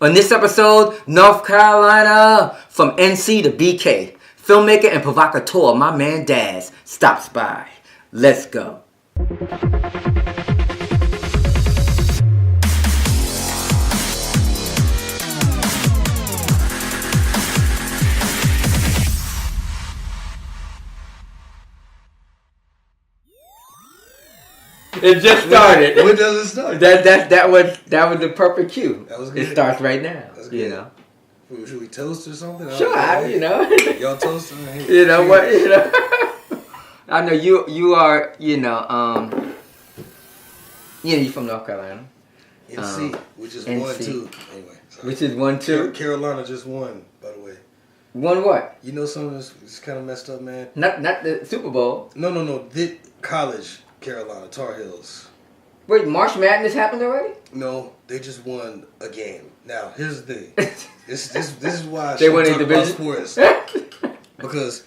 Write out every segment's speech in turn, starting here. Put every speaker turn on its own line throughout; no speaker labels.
On this episode, North Carolina, from NC to BK, filmmaker and provocateur, my man Daz, stops by. Let's go. It just started.
When does it start?
That was the perfect cue.
That was good.
It starts right now.
That's good.
You know.
Should we toast or something?
Sure, you know.
Y'all toast?
You know what? You know. I know you are. You know. You're from North Carolina.
NC, which is
NC.
1-2. Anyway. Sorry.
Which is 1-2.
Carolina just won, by the way.
Won what?
You know something that's kind of messed up, man.
Not the Super Bowl.
No. The college. Carolina Tar Heels.
Wait, March Madness happened already?
No, they just won a game. Now, here's the thing. This is why I
They won
should
a
talk about
division?
sports. Because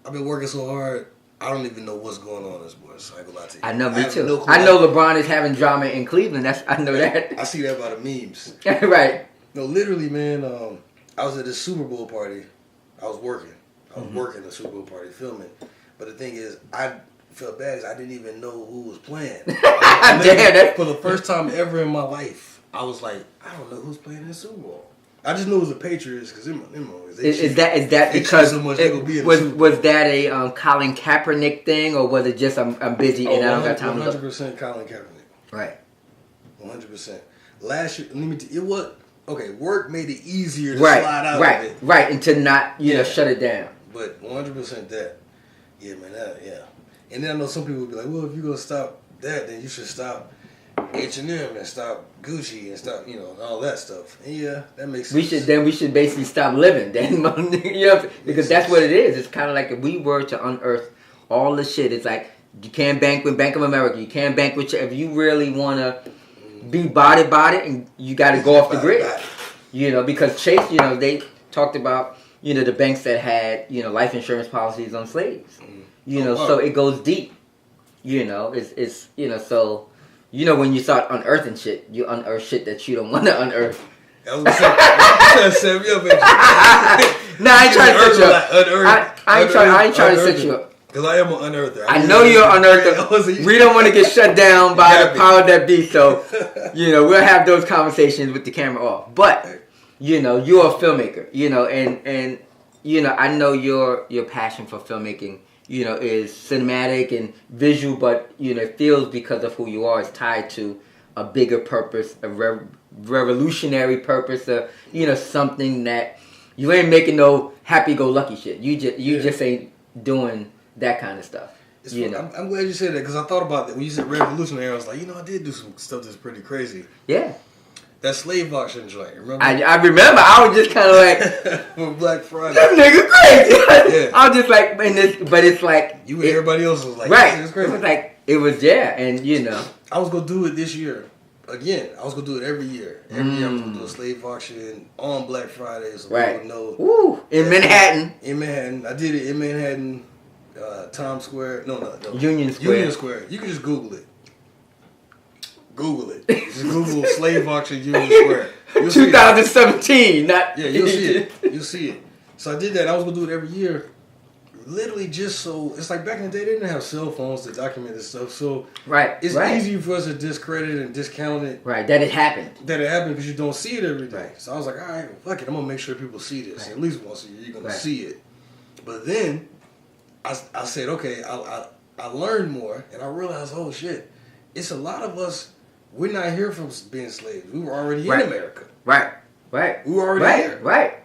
I've been working so hard, I don't even know what's going on in sports. I ain't gonna lie to you.
I know, me too.
No clue.
I know LeBron is having drama in Cleveland. I know that.
I see that by the memes.
Right.
No, literally, man. I was at this Super Bowl party. I was working. Working the Super Bowl party, filming. But the thing is, I felt bad because I didn't even know who was playing.
Damn,
for the first time ever in my life, I was like, I don't know who's playing in the Super Bowl. I just knew it was the Patriots because
is that because
so much
was that a Colin Kaepernick thing, or was it just I'm busy and I don't got time to go?
100% Colin Kaepernick.
Right.
100%. Last year, it was okay. Work made it easier to slide out of it.
Right, and to not know shut it down.
But 100% that. Yeah, man. And then I know some people will be like, well, if you're going to stop that, then you should stop H&M and stop Gucci and stop, all that stuff. And yeah, that makes sense.
We should basically stop living. Then, because that's what it is. It's kind of like if we were to unearth all the shit. It's like you can't bank with Bank of America. You can't bank with if you really want to be body, and you got to go off the grid. Because Chase, they talked about, the banks that had, life insurance policies on slaves. So it goes deep. It's so when you start unearthing shit, you unearth shit that you don't want to unearth.
I was trying to set me up.
No, I ain't trying to set you up. I ain't trying to set you up.
Because I am an unearther.
I know you're an unearther. We don't want to get shut down by the power that be. So, we'll have those conversations with the camera off. But, you're a filmmaker. And I know your passion for filmmaking, is cinematic and visual, but, it feels because of who you are, it's tied to a bigger purpose, a revolutionary purpose, something that you ain't making no happy-go-lucky shit. You just ain't doing that kind of stuff.
I'm glad you said that, because I thought about that. When you said revolutionary, I was like, I did do some stuff that's pretty crazy.
Yeah.
That slave auction joint, remember?
I remember. I was just kind of like...
for Black Friday.
That nigga crazy. Yeah. I was just like... but it's like...
You and everybody else was like...
Right.
It was crazy.
It was like... It was, and
I was going to do it this year. Again, I was going to do it every year. Every year I was going to do a slave auction on Black Friday. So
right.
people know.
Woo. In Manhattan.
In Manhattan. I did it in Manhattan, Times Square. No.
Union Square.
Union Square. You can just Google it. Just Google slave auction Union Square.
2017.
You'll see it. You'll see it. So I did that. I was going to do it every year. Literally just so... It's like back in the day, they didn't have cell phones to document this stuff. So it's easy for us to discredit and discount it.
Right, that it happened.
Because you don't see it every day.
Right.
So I was like, all right, fuck it. I'm going to make sure people see this. At least once a year, you're going to see it. But then I said, okay, I learned more. And I realized, oh, shit. It's a lot of us... We're not here from being slaves. We were already in America.
Right.
We were already here.
Right.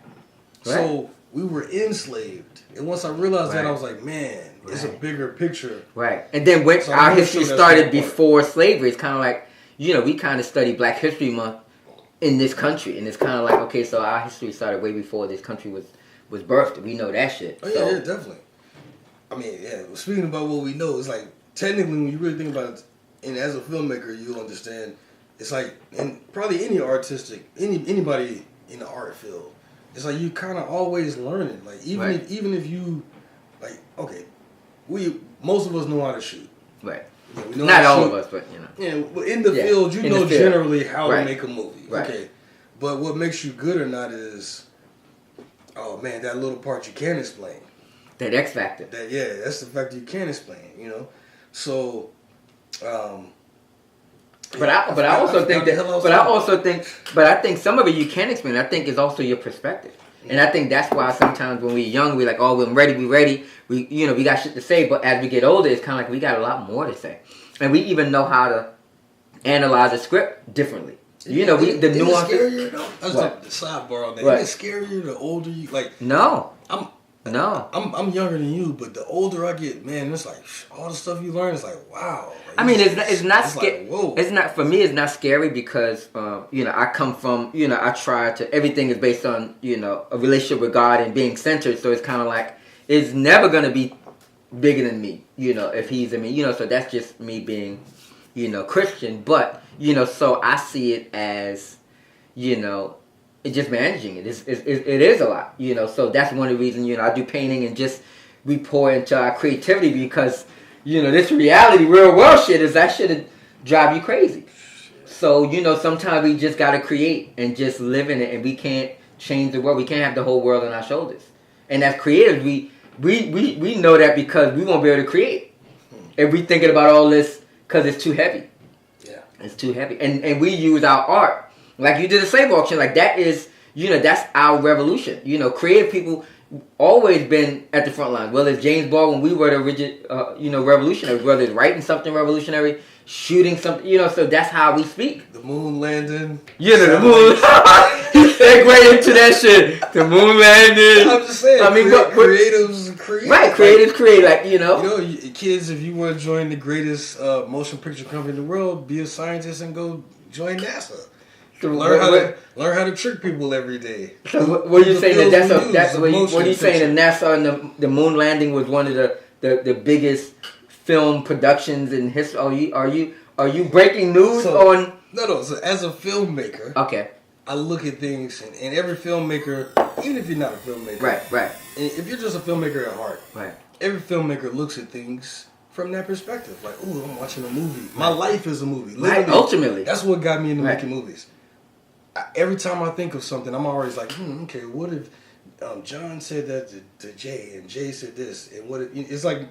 So we were enslaved. And once I realized that, I was like, man, it's a bigger picture.
Right. And then when our history started before slavery, it's kind of like, we kind of study Black History Month in this country. And it's kind of like, okay, so our history started way before this country was birthed. We know that shit.
Oh, yeah, definitely. I mean, speaking about what we know, it's like, technically, when you really think about it, and as a filmmaker, you'll understand. It's like, and probably anybody in the art field, it's like you kind of always learning. Like even if you, like, okay, most of us know how to shoot.
Right.
We know
Not all of us, but
Yeah, but in the field, you know generally how to make a movie.
Right.
Okay, But what makes you good or not is, oh man, that little part you can't explain.
That X factor.
That's the factor you can't explain. So.
But I think some of it you can explain. I think it's also your perspective. And I think that's why sometimes when we're young, we're like, oh, we're ready. We got shit to say. But as we get older, it's kind of like we got a lot more to say. And we even know how to analyze a script differently. The nuances.
Scarier, though? That's the sidebar on that.
Right.
Isn't it scarier the older you, like...
No.
I'm younger than you, but the older I get, man, it's like all the stuff you learn is like, wow. Like,
I mean, it's not scary.
Like, whoa.
It's not, for me, it's not scary because, I come from, I try to, everything is based on, a relationship with God and being centered. So it's kind of like, it's never going to be bigger than me, if he's in me, so that's just me being, Christian. But, so I see it as, it's just managing it. It is a lot, so that's one of the reasons, I do painting and just we pour into our creativity because, this reality, real world shit is that shit drive you crazy. So, sometimes we just got to create and just live in it, and we can't change the world. We can't have the whole world on our shoulders. And as creators, we know that because we won't be able to create. If we thinking about all this because it's too heavy. Yeah. It's too heavy. And we use our art. Like you did a slave auction, like that is, that's our revolution. Creative people always been at the front line. Whether it's James Baldwin, we were the rigid, revolutionary. Whether it's writing something revolutionary, shooting something, so that's how we speak.
The moon landing.
The moon. He segued into that shit. The moon landing.
I'm just saying. I mean, creatives create.
Right, creatives create. Like
kids, if you want to join the greatest motion picture company in the world, be a scientist and go join NASA. Learn how to trick people every day.
So what are you saying what are you saying that NASA and the moon landing was one of the biggest film productions in history? Are you breaking news on?
No. So as a filmmaker,
okay,
I look at things, and every filmmaker, even if you're not a filmmaker,
right,
and if you're just a filmmaker at heart,
right,
every filmmaker looks at things from that perspective. Like, oh, I'm watching a movie. My life is a movie. Literally,
right, ultimately,
that's what got me into making movies. Every time I think of something, I'm always like, okay, what if John said that to Jay, and Jay said this, and what if, it's like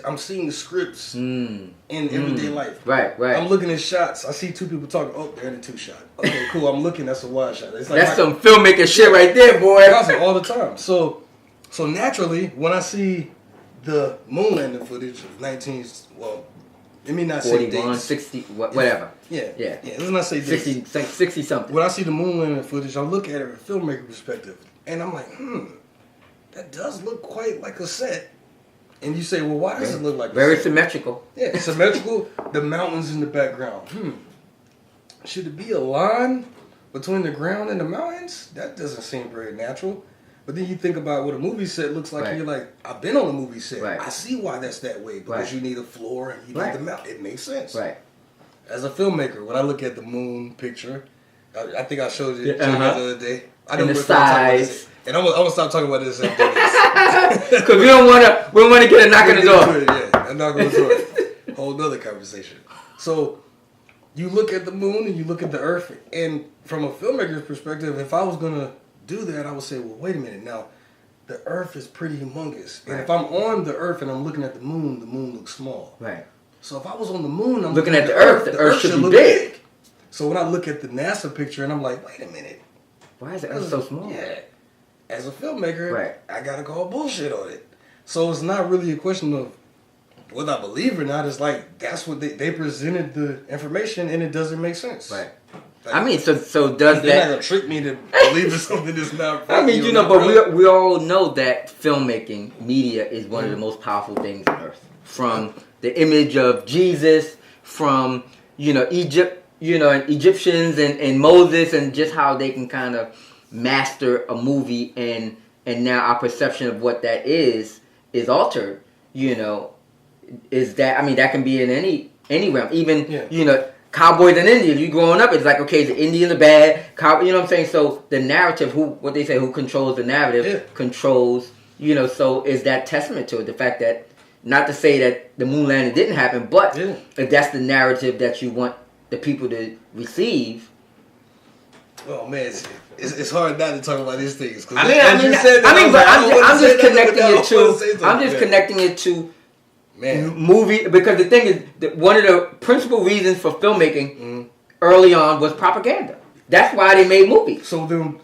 I'm seeing the scripts in everyday life.
Right.
I'm looking at shots. I see two people talking. Oh, they're in a two shot. Okay, cool. I'm looking. That's a wide shot. It's like
that's some filmmaker shit right there, boy.
All the time. So naturally, when I see the moon landing footage of let me not
41,
say dates.
60, whatever.
Yeah. Let's not say
60 something.
When I see the moon landing footage, I look at it from a filmmaker perspective, and I'm like, that does look quite like a set. And you say, well, why does it look like
very
a set?
symmetrical?
Yeah, it's symmetrical. The mountains in the background. Should it be a line between the ground and the mountains? That doesn't seem very natural. But then you think about what a movie set looks like, and you're like, I've been on a movie set.
Right.
I see why that's that way, because you need a floor and you need the mountain. It makes sense.
Right.
As a filmmaker, when I look at the moon picture, I think I showed you the other day. I know
the size.
And I'm gonna stop talking about this after this.
Because we don't want to get a knock on the door.
A knock on the door. Whole nother conversation. So you look at the moon and you look at the earth, and from a filmmaker's perspective, if I was gonna do that, I would say, well, wait a minute. Now, the earth is pretty humongous. And if I'm on the earth and I'm looking at the moon looks small.
Right.
So if I was on the moon, I'm
looking at the earth should be big.
So when I look at the NASA picture and I'm like, wait a minute.
Why is the earth so small?
Yeah. As a filmmaker, I got to call bullshit on it. So it's not really a question of whether I believe or not. It's like, that's what they presented the information and it doesn't make sense.
Right.
Like,
I mean, so does
they're
that?
They're not gonna trick me to believe in something that's not.
I mean, but we all know that filmmaking media is one of the most powerful things on earth. From the image of Jesus, from Egypt, and Egyptians and Moses, and just how they can kind of master a movie, and now our perception of what that is altered. Is that, I mean, that can be in any realm, even cowboys and Indians. You growing up, it's like, okay, the Indians are bad. You know what I'm saying? So the narrative, who controls the narrative, controls, so is that testament to it. The fact that, not to say that the moon landing didn't happen, but if that's the narrative that you want the people to receive,
Oh man, it's hard not to talk about these things.
I'm just connecting it to movie, because the thing is that one of the principal reasons for filmmaking early on was propaganda. That's why they made movies.
So then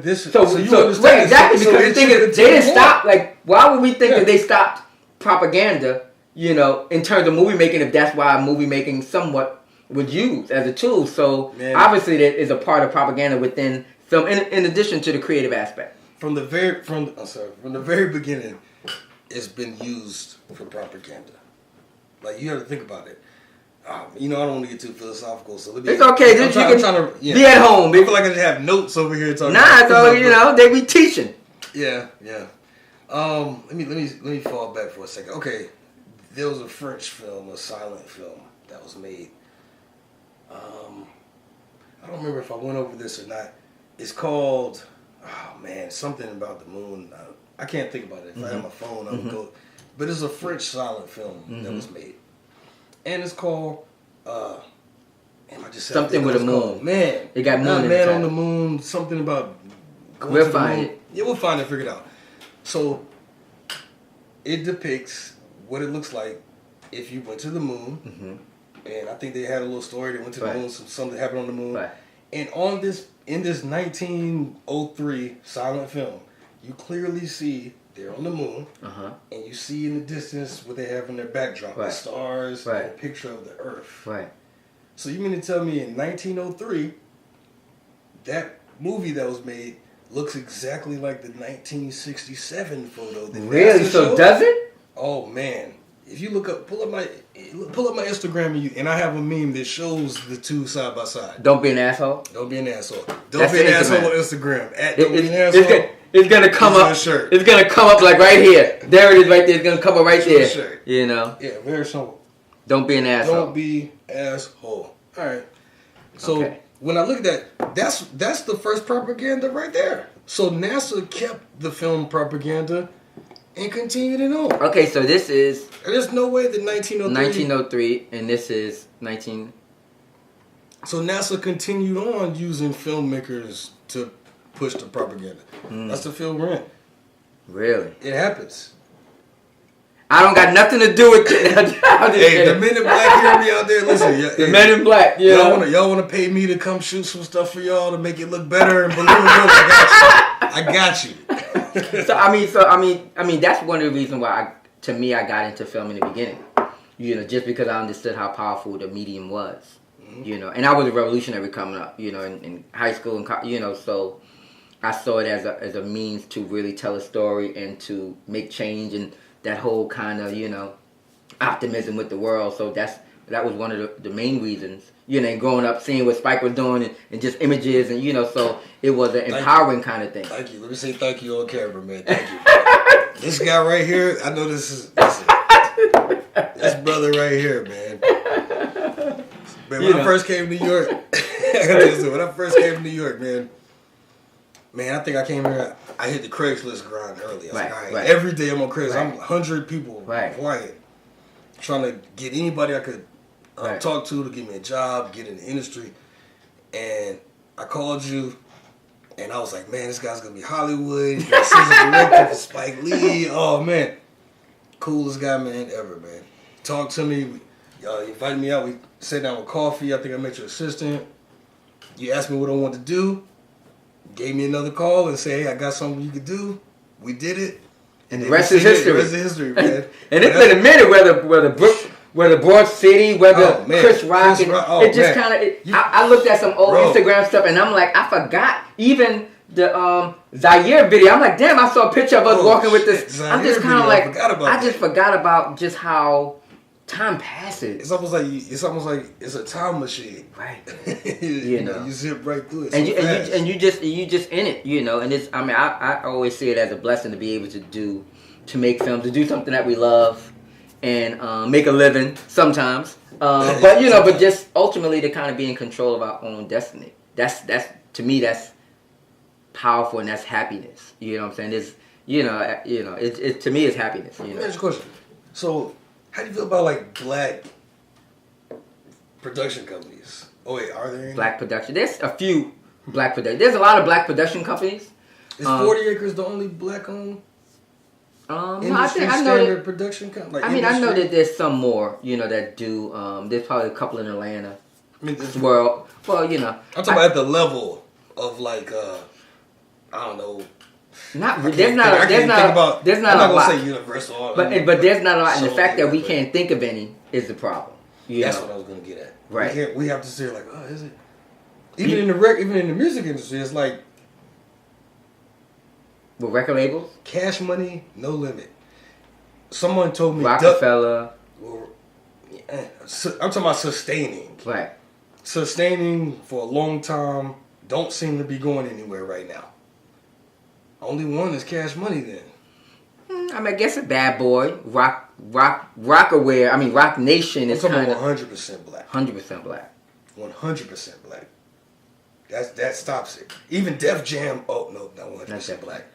this.
Exactly, because the thing is they didn't stop. Like, why would we think that they stopped propaganda? You know, in terms of movie making, if that's why movie making somewhat was used as a tool. So obviously that is a part of propaganda within film, in addition to the creative aspect.
From the very beginning, it's been used for propaganda. Like, you have to think about it. You know, I don't want to get too philosophical, so let me.
It's okay. I'm trying to be at home.
I feel like I just have notes over here talking.
Nah, so you know they be teaching.
Yeah. Let me fall back for a second. Okay, there was a French film, a silent film that was made. I don't remember if I went over this or not. It's called, something about the moon. I can't think about it. If I had my phone, I would go. But it's a French silent film that was made. And it's called, I just said
something with a moon.
Man.
It got moon in
Man
the
on the moon, something about going
we'll
to the
find
moon.
it.
Yeah, we'll find it, figure it out. So, it depicts what it looks like if you went to the moon. And I think they had a little story. They went to the moon, something happened on the moon.
Right.
And in this 1903 silent film, you clearly see they're on the moon, and you see in the distance what they have in their backdrop, the stars, and a picture of the Earth. Right. So you mean to tell me in 1903, that movie that was made looks exactly like the 1967 photo?
Really? So does it?
Oh man. If you pull up my Instagram, and I have a meme that shows the two side by side.
Don't be an asshole.
Don't be an asshole. Don't be an asshole on Instagram. Don't be an asshole.
It's gonna come up. It's gonna come up like right here. There it is, right there. It's gonna come up right there.
Shirt.
You know.
Yeah, very simple.
Don't be an asshole.
Don't be asshole. All right. So when I look at that, that's the first propaganda right there. So NASA kept the film propaganda and continued it on.
Okay, so this is...
There's no way that
1903, and this is 19...
So NASA continued on using filmmakers to push the propaganda. That's the field we're in.
Really?
It happens.
I don't got nothing to do with it.
Hey, the Men in Black hear me out there. Listen,
the Men in Black. Yeah.
Y'all want to pay me to come shoot some stuff for y'all to make it look better and believable? I got you.
So I mean, that's one of the reasons why I got into film in the beginning. You know, just because I understood how powerful the medium was. You know, and I was a revolutionary coming up. You know, in high school and you know, so I saw it as a means to really tell a story and to make change and that whole kind of, you know, optimism with the world. So that was one of the main reasons. You know, growing up, seeing what Spike was doing and just images and, you know, so it was an empowering kind of thing.
Thank you. Let me say thank you on camera, man. Thank you. This guy right here, I know this brother right here, man. Man, when I first came to New York, man, I think I came here, I hit the Craigslist grind early. I was like, all right, every day I'm on Craigslist. I'm 100 people quiet, trying to get anybody I could talk to give me a job, get in the industry. And I called you, and I was like, man, this guy's going to be Hollywood. He's a season director for Spike Lee. Oh, man. Coolest guy, man, ever, man. Talked to me. You invited me out. We sat down with coffee. I think I met your assistant. You asked me what I wanted to do. Gave me another call and said, hey, I got something you could do. We did it.
And the rest is history.
The rest is history, man.
And it's been a minute whether Broad City, whether Chris Rock, it just kind of... I looked at some old Instagram stuff and I'm like, I forgot even the Zaire video. I'm like, damn, I saw a picture of us walking with this.
Zaire
I'm just kind of like,
I
just forgot about just how time passes.
It's almost like it's a time machine,
right?
you know, you zip right through it,
and you just in it, you know. And it's, I mean, I always see it as a blessing to be able to make films, to do something that we love, and make a living sometimes. But you know, but just ultimately to kind of be in control of our own destiny. That's to me, that's powerful, and that's happiness. You know what I'm saying? It's it to me, it's happiness. You know.
Next question. So, how do you feel about like black production companies? Oh wait, are there any?
Black production? There's a few black production. There's a lot of black production companies.
Is 40 Acres the only black-owned
no,
industry
I know
standard production company? Like
I mean, I know that there's some more, that do. There's probably a couple in Atlanta.
I mean,
well,
I'm talking about at the level of like, I don't know.
I'm not gonna say
Universal,
but there's not a lot, and the fact that we can't think of any is the problem.
That's what I was gonna get at.
Right.
We have to say like, oh, is it? Even in the music industry, it's like
with record labels,
cash money, no limit. Someone told me
Rockefeller.
I'm talking about sustaining.
Right.
Sustaining for a long time don't seem to be going anywhere right now. Only one is Cash Money then.
I mean, I guess a Bad Boy, Rockaware. I mean, Rock Nation is kind of
100% black.
100% black.
100% black. That stops it. Even Def Jam. Oh no, not 100% black.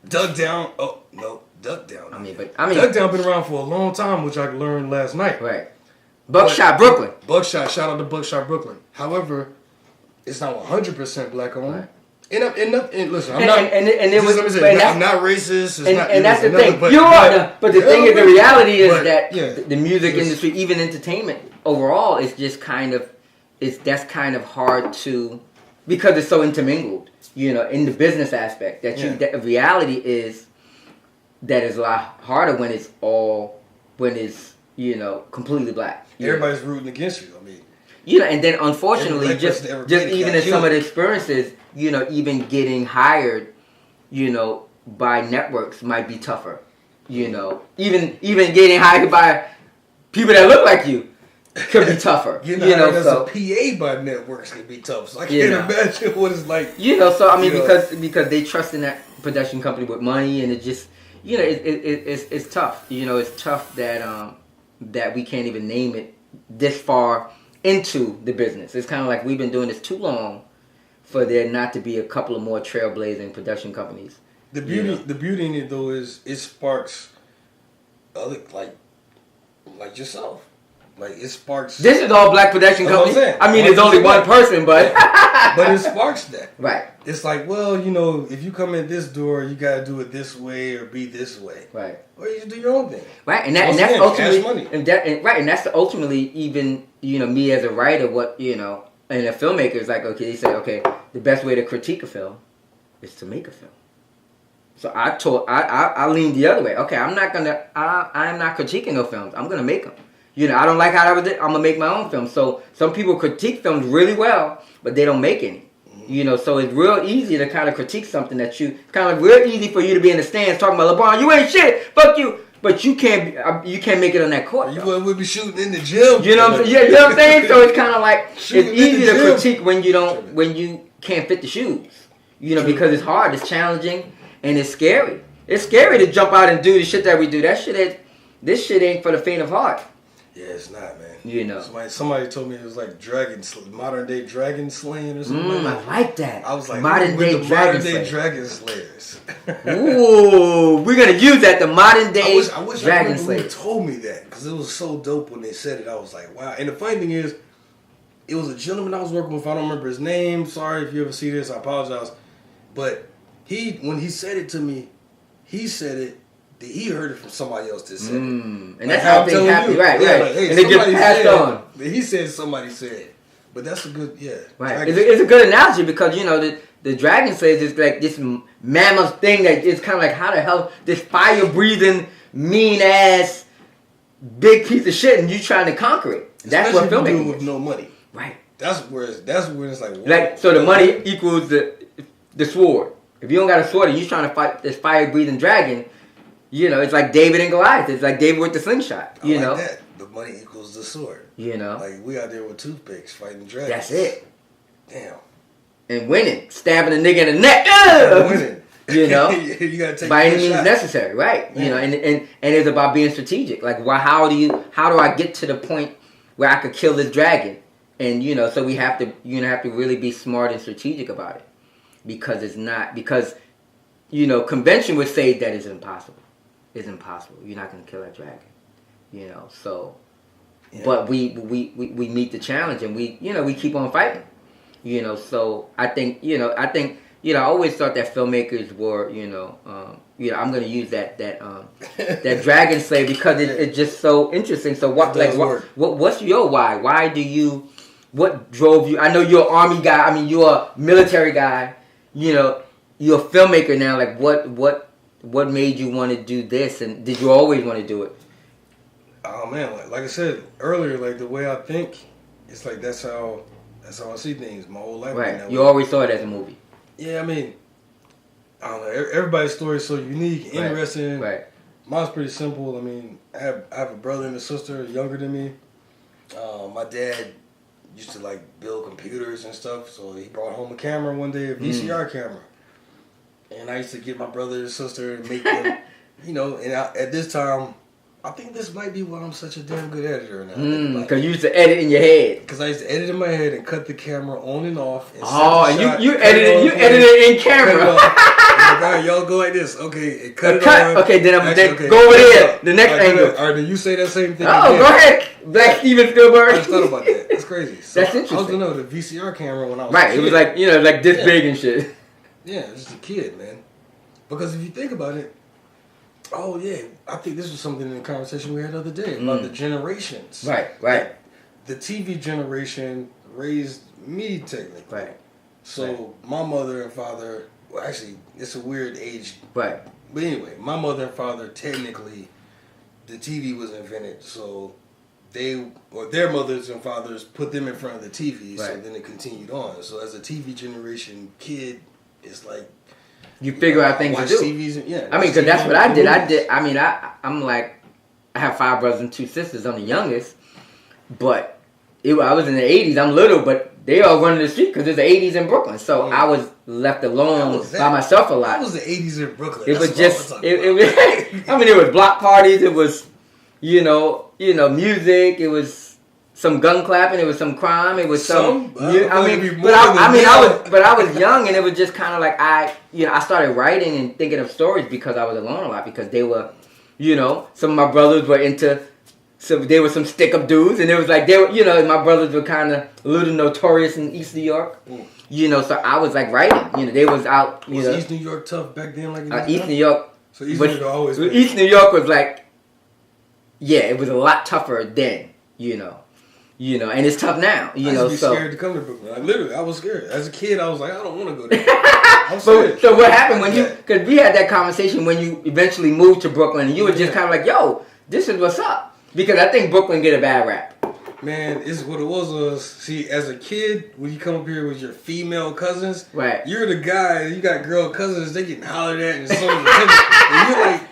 Dug Down. Oh no, Dug Down.
I mean,
Dug Down been around for a long time, which I learned last night.
Right. Buckshot Brooklyn.
Shout out to Buckshot Brooklyn. However, it's not 100% black owned. Right. And listen, I'm not racist.
And that's the thing. But the thing is, the reality is that the music industry, even entertainment overall, is just that's kind of hard to, because it's so intermingled, in the business aspect. The reality is that it's a lot harder when it's completely black.
Everybody's rooting against you. I mean.
And then unfortunately, just even in some of the experiences, even getting hired, by networks might be tougher. Even getting hired by people that look like you could be tougher.
As a PA by networks can be tough. So I can't imagine what it's like.
So I mean, because they trust in that production company with money, and it just, it's tough. It's tough that we can't even name it this far into the business. It's kind of like we've been doing this too long for there not to be a couple of more trailblazing production companies.
The beauty in it though is it sparks other like yourself. Like it sparks.
This is all black production companies. I mean, there's only one person, but
but it sparks that.
Right.
It's like, well, if you come in this door, you gotta do it this way or be this way.
Right.
Or you just do your own thing.
Right, and that's ultimately cash money. And that's ultimately even me as a writer, and a filmmaker is like, okay, they say, okay, the best way to critique a film is to make a film. So I lean the other way. Okay, I'm not critiquing no films. I'm gonna make them. I don't like how I did. I'm gonna make my own film. So some people critique films really well, but they don't make any. So it's real easy to kind of critique something that real easy for you to be in the stands talking about LeBron. You ain't shit. Fuck you. But you can't make it on that court.
You would be shooting in the gym.
You know what I'm saying? Yeah, you know what I'm saying? So it's kind of like it's easy to critique when you can't fit the shoes. Because it's hard, it's challenging, and it's scary. It's scary to jump out and do the shit that we do. This shit ain't for the faint of heart.
Yeah, it's not, man.
Somebody
told me it was like modern day dragon slaying or something.
I like that.
I was like,
modern day dragon
slayers.
Ooh, we're gonna use that. The modern day dragon slayers.
Who told me that because it was so dope when they said it. I was like, wow. And the funny thing is, it was a gentleman I was working with. I don't remember his name. Sorry if you ever see this. I apologize. But when he said it to me, he said it. He heard it from somebody else that said it. And
that's how things happen, right?
Like, hey,
and it gets passed on.
He said somebody said. But that's a good,
Right. It's a good analogy because, the dragon slayers is like this mammoth thing that is kind of like, how the hell, this fire-breathing, mean-ass, big piece of shit, and you trying to conquer it. That's what filmmaking is.
With no money.
Right.
That's where it's like...
Like, so the money equals the sword. If you don't got a sword and you're trying to fight this fire-breathing dragon... it's like David and Goliath. It's like David with the slingshot.
I like that. The money equals the sword.
Like
we out there with toothpicks fighting dragons.
That's it.
Damn.
And winning, stabbing a nigga in the neck.
Winning.
You
gotta take
by any means necessary, right?
Yeah.
And it's about being strategic. Like, how do I get to the point where I could kill this dragon? And so we have to really be smart and strategic about it, because it's not convention would say that it's impossible. It's impossible. You're not going to kill that dragon. So, but we meet the challenge and we keep on fighting. You know, so I think I always thought that filmmakers were, I'm gonna use that that Dragon Slayer because it's just so interesting. So what's your why? Why do you? What drove you? I know you're an army guy. I mean, you're a military guy. You know, you're a filmmaker now. Like, what made you want to do this? And did you always want to do it?
Oh man, like I said earlier, like the way I think, it's like that's how I see things my whole life.
Right. You always saw it as a movie.
Yeah, I mean, I don't know. Everybody's story is so unique, interesting.
Right.
Mine's pretty simple. I mean, I have a brother and a sister younger than me. My dad used to like build computers and stuff, so he brought home a camera one day, a VCR camera, and I used to get my brother and sister and make them, And at this time, I think this might be why I'm such a damn good editor now.
Because you used to edit in your head.
Because I used to edit in my head and cut the camera on and off.
And you edited in camera.
All right, y'all go like this. Okay, and cut it on.
Okay, then go over there. The next angle.
All right, then you say that same thing.
Oh, go ahead. Black Steven Spielberg.
I just thought about that. That's crazy. So
That's interesting.
I was gonna know the VCR camera when I was
a kid. It was like this big and shit.
Yeah, just a kid, man. Because if you think about it, oh yeah, I think this was something in the conversation we had the other day about the generations.
Right.
The TV generation raised me technically.
Right.
So my mother and father, well actually it's a weird age.
Right.
But anyway, my mother and father technically, the TV was invented, so their mothers and fathers put them in front of the TV, so then it continued on. So as a TV generation kid, it's like
you figure out things to do.
TVs
I mean, because that's what I did. I'm like, I have 5 brothers and 2 sisters. I'm the youngest, but I was in the 80s. I'm little, but they all running the street because it's the 80s in Brooklyn. So I was left alone by myself a lot.
That was the 80s in Brooklyn.
It was just, it was. I mean, it was block parties. It was, music. It was some gun clapping. It was some crime. It was I was young, and it was just kind of like I started writing and thinking of stories because I was alone a lot because they were, some of my brothers were into. So they were some stick-up dudes, and it was like they were, my brothers were kind of a little notorious in East New York, so I was like writing, they was out,
Was East New York tough back then, like it is
East
now?
New York.
So East New York always.
East New York was like, it was a lot tougher then, and it's tough now,
I used to be scared to come to Brooklyn. Like, literally, I was scared. As a kid, I was like, I don't want to go there.
So what happened when because we had that conversation when you eventually moved to Brooklyn, and you were just kind of like, yo, this is what's up. Because I think Brooklyn get a bad rap.
Man, it's what it was. See, as a kid, when you come up here with your female cousins,
right?
You're the guy. You got girl cousins. They getting hollered at and so and you're like,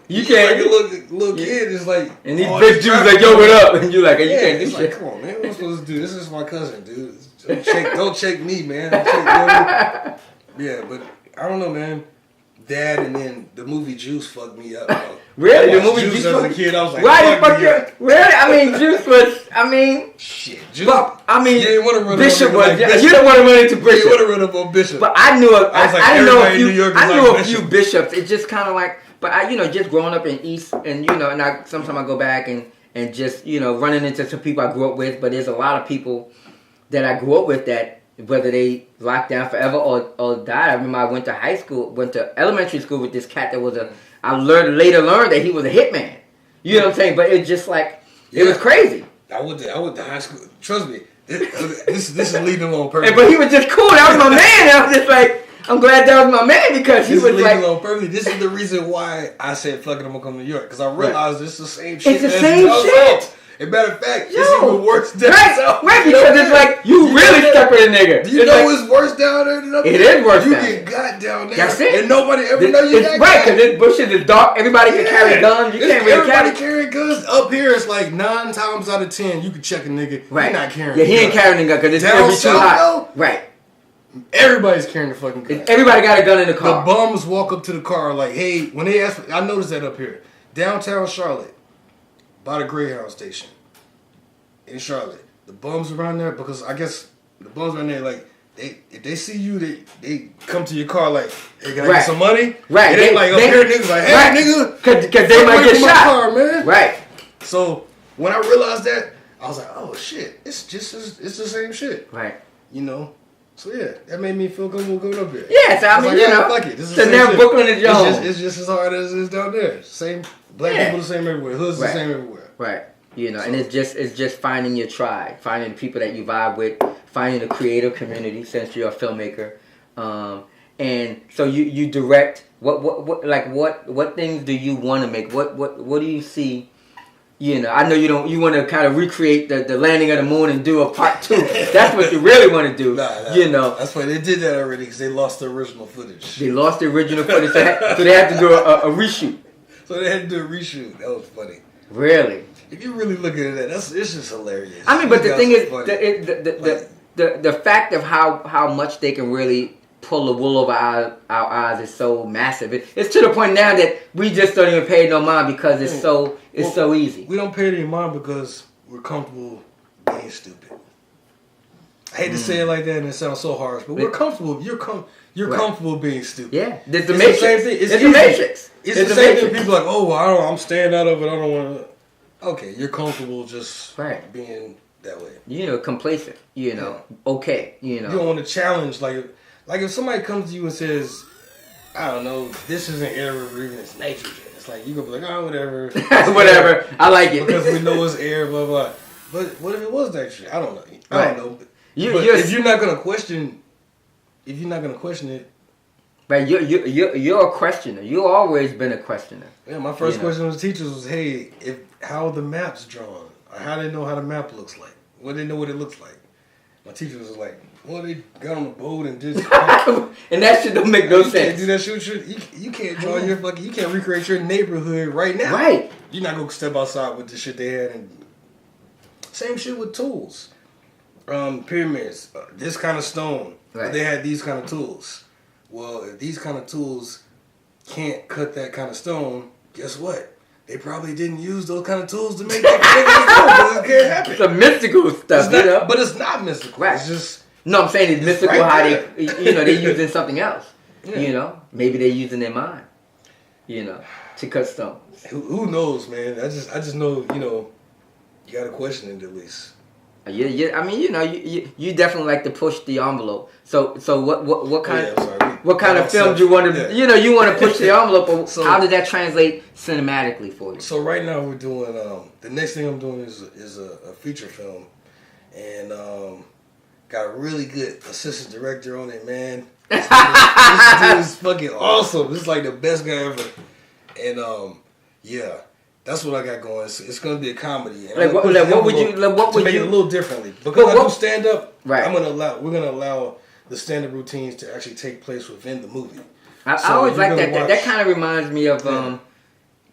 you can't. Like a little kid is like,
and these big dudes like, yo, what up? And you're like, you can't do
shit. Like, come on, man. What am I supposed to do? This is my cousin, dude. Don't shake me, man. Yeah, but I don't know, man. Dad, and then the movie Juice fucked me up, bro.
Really? The movie Juice
as a kid, I was like,
why the fuck you? Really? I mean, Juice was.
Shit. Juice.
But,
you didn't want to run
Bishop
was.
Bishop. You don't want to run into Bishop.
You want to run up on Bishop.
But I knew. I knew a few
Bishop.
bishops. It's just kind of like. But just growing up in East, and and sometimes I go back and just running into some people I grew up with. But there's a lot of people that I grew up with that. Whether they locked down forever or died. I remember I went to elementary school with this cat that was later learned that he was a hitman. You know what I'm saying? But it's just like, it was crazy.
I went to high school. Trust me, this is leading on purpose.
But he was just cool. That was my man. I was just like, I'm glad that was my man because he was like.
This is the reason why I said, fuck it, I'm going to come to New York. Because I realized it's the same shit.
It's the same shit.
As a matter of fact, it's even worse down south.
Right, because it's like, you really stuck with a nigga.
Do you know it's worse down there than up there?
It is worse down there.
You get got down there.
That's it.
And nobody ever know you got got.
Right, because this bushes is dark. Everybody can carry guns. You can't really carry.
Everybody carrying guns. Up here, it's like 9 times out of 10, you can check a nigga.
Right.
He's not carrying
he ain't carrying a gun because it's going to be too hot. Right.
Everybody's carrying a fucking gun.
Everybody got a gun in the car.
The bums walk up to the car like, hey, when they ask, I noticed that up here. Downtown Charlotte, by the Greyhound station. In Charlotte, the bums around there, because I guess the bums around there, like, if they see you, they come to your car like, hey, can I get some money?
Right.
It ain't like up here, niggas like, hey, nigga.
Because they might get shot.
Car, man.
Right.
So, when I realized that, I was like, oh, shit, it's the same shit.
Right.
you know. So yeah, that made me feel comfortable going up here.
Yeah, so I mean, you know,
fuck it. This is
so now Brooklyn is your home.
It's just as hard as it is down there. Same black people the same everywhere. Hoods the same everywhere.
Right. You know, so, and it's just finding your tribe, finding the people that you vibe with, finding the creative community since you're a filmmaker, and so you direct. What things do you want to make? What do you see? You know, I know you want to kind of recreate the landing of the moon and do a part 2. That's what you really want to do.
Nah,
you know,
that's why they did that already because they lost the original footage.
They lost the original footage, so they had to do a reshoot.
So they had to do a reshoot. That was funny.
Really?
If you really look at it, it's just hilarious.
I mean, but the thing is, the fact of how much they can really pull the wool over our eyes is so massive. It's to the point now that we just don't even pay no mind because it's so easy.
We don't pay any mind because we're comfortable being stupid. I hate to say it like that and it sounds so harsh, but we're comfortable. You're comfortable being stupid.
Yeah, it's the Matrix.
Same thing.
It's the Matrix.
It's the same thing. People are like, oh, well, I'm staying out of it. I don't want to. Okay, you're comfortable just being that way. You know,
complacent. You know, okay. You know,
you don't want to challenge. Like if somebody comes to you and says, I don't know, this isn't air or even it's nitrogen. It's like you gonna be like, oh, whatever,
whatever. I like it
because we know it's air, blah blah. But what if it was nitrogen? I don't know. I don't know. But if you're not gonna question, it.
Right, you're a questioner. You've always been a questioner.
Yeah, my first question to teachers was, hey, how are the maps drawn? Or how they know how the map looks like? What they know what it looks like? My teacher was like, well, they got on a boat and just...
and that shit don't make no sense.
You can't do that shit. You can't draw you can't recreate your neighborhood right now.
Right.
You're not going to step outside with the shit they had. And same shit with tools. Pyramids, this kind of stone. Right. They had these kind of tools. Well, if these kind of tools can't cut that kind of stone, guess what? They probably didn't use those kind of tools to make that kind of stone. It can't happen.
It's a mystical stuff,
but it's not mystical.
Right.
It's just...
No, I'm saying it's mystical how they're using something else. Yeah. You know? Maybe they're using their mind, to cut stones.
Who knows, man? I just know, you got to question it at least.
Yeah. I mean, you definitely like to push the envelope. So what kind of film do you want to? Yeah. You want to push the envelope. But so, how did that translate cinematically for you?
So right now we're doing the next thing I'm doing is a feature film, and got a really good assistant director on it, man. This dude is fucking awesome. This is like the best guy ever, and yeah. That's what I got going. It's going to be a comedy. And what would you
make
it a little differently? Because I do stand up. Right. We're going to allow the stand up routines to actually take place within the movie.
I always like that. That kind of reminds me of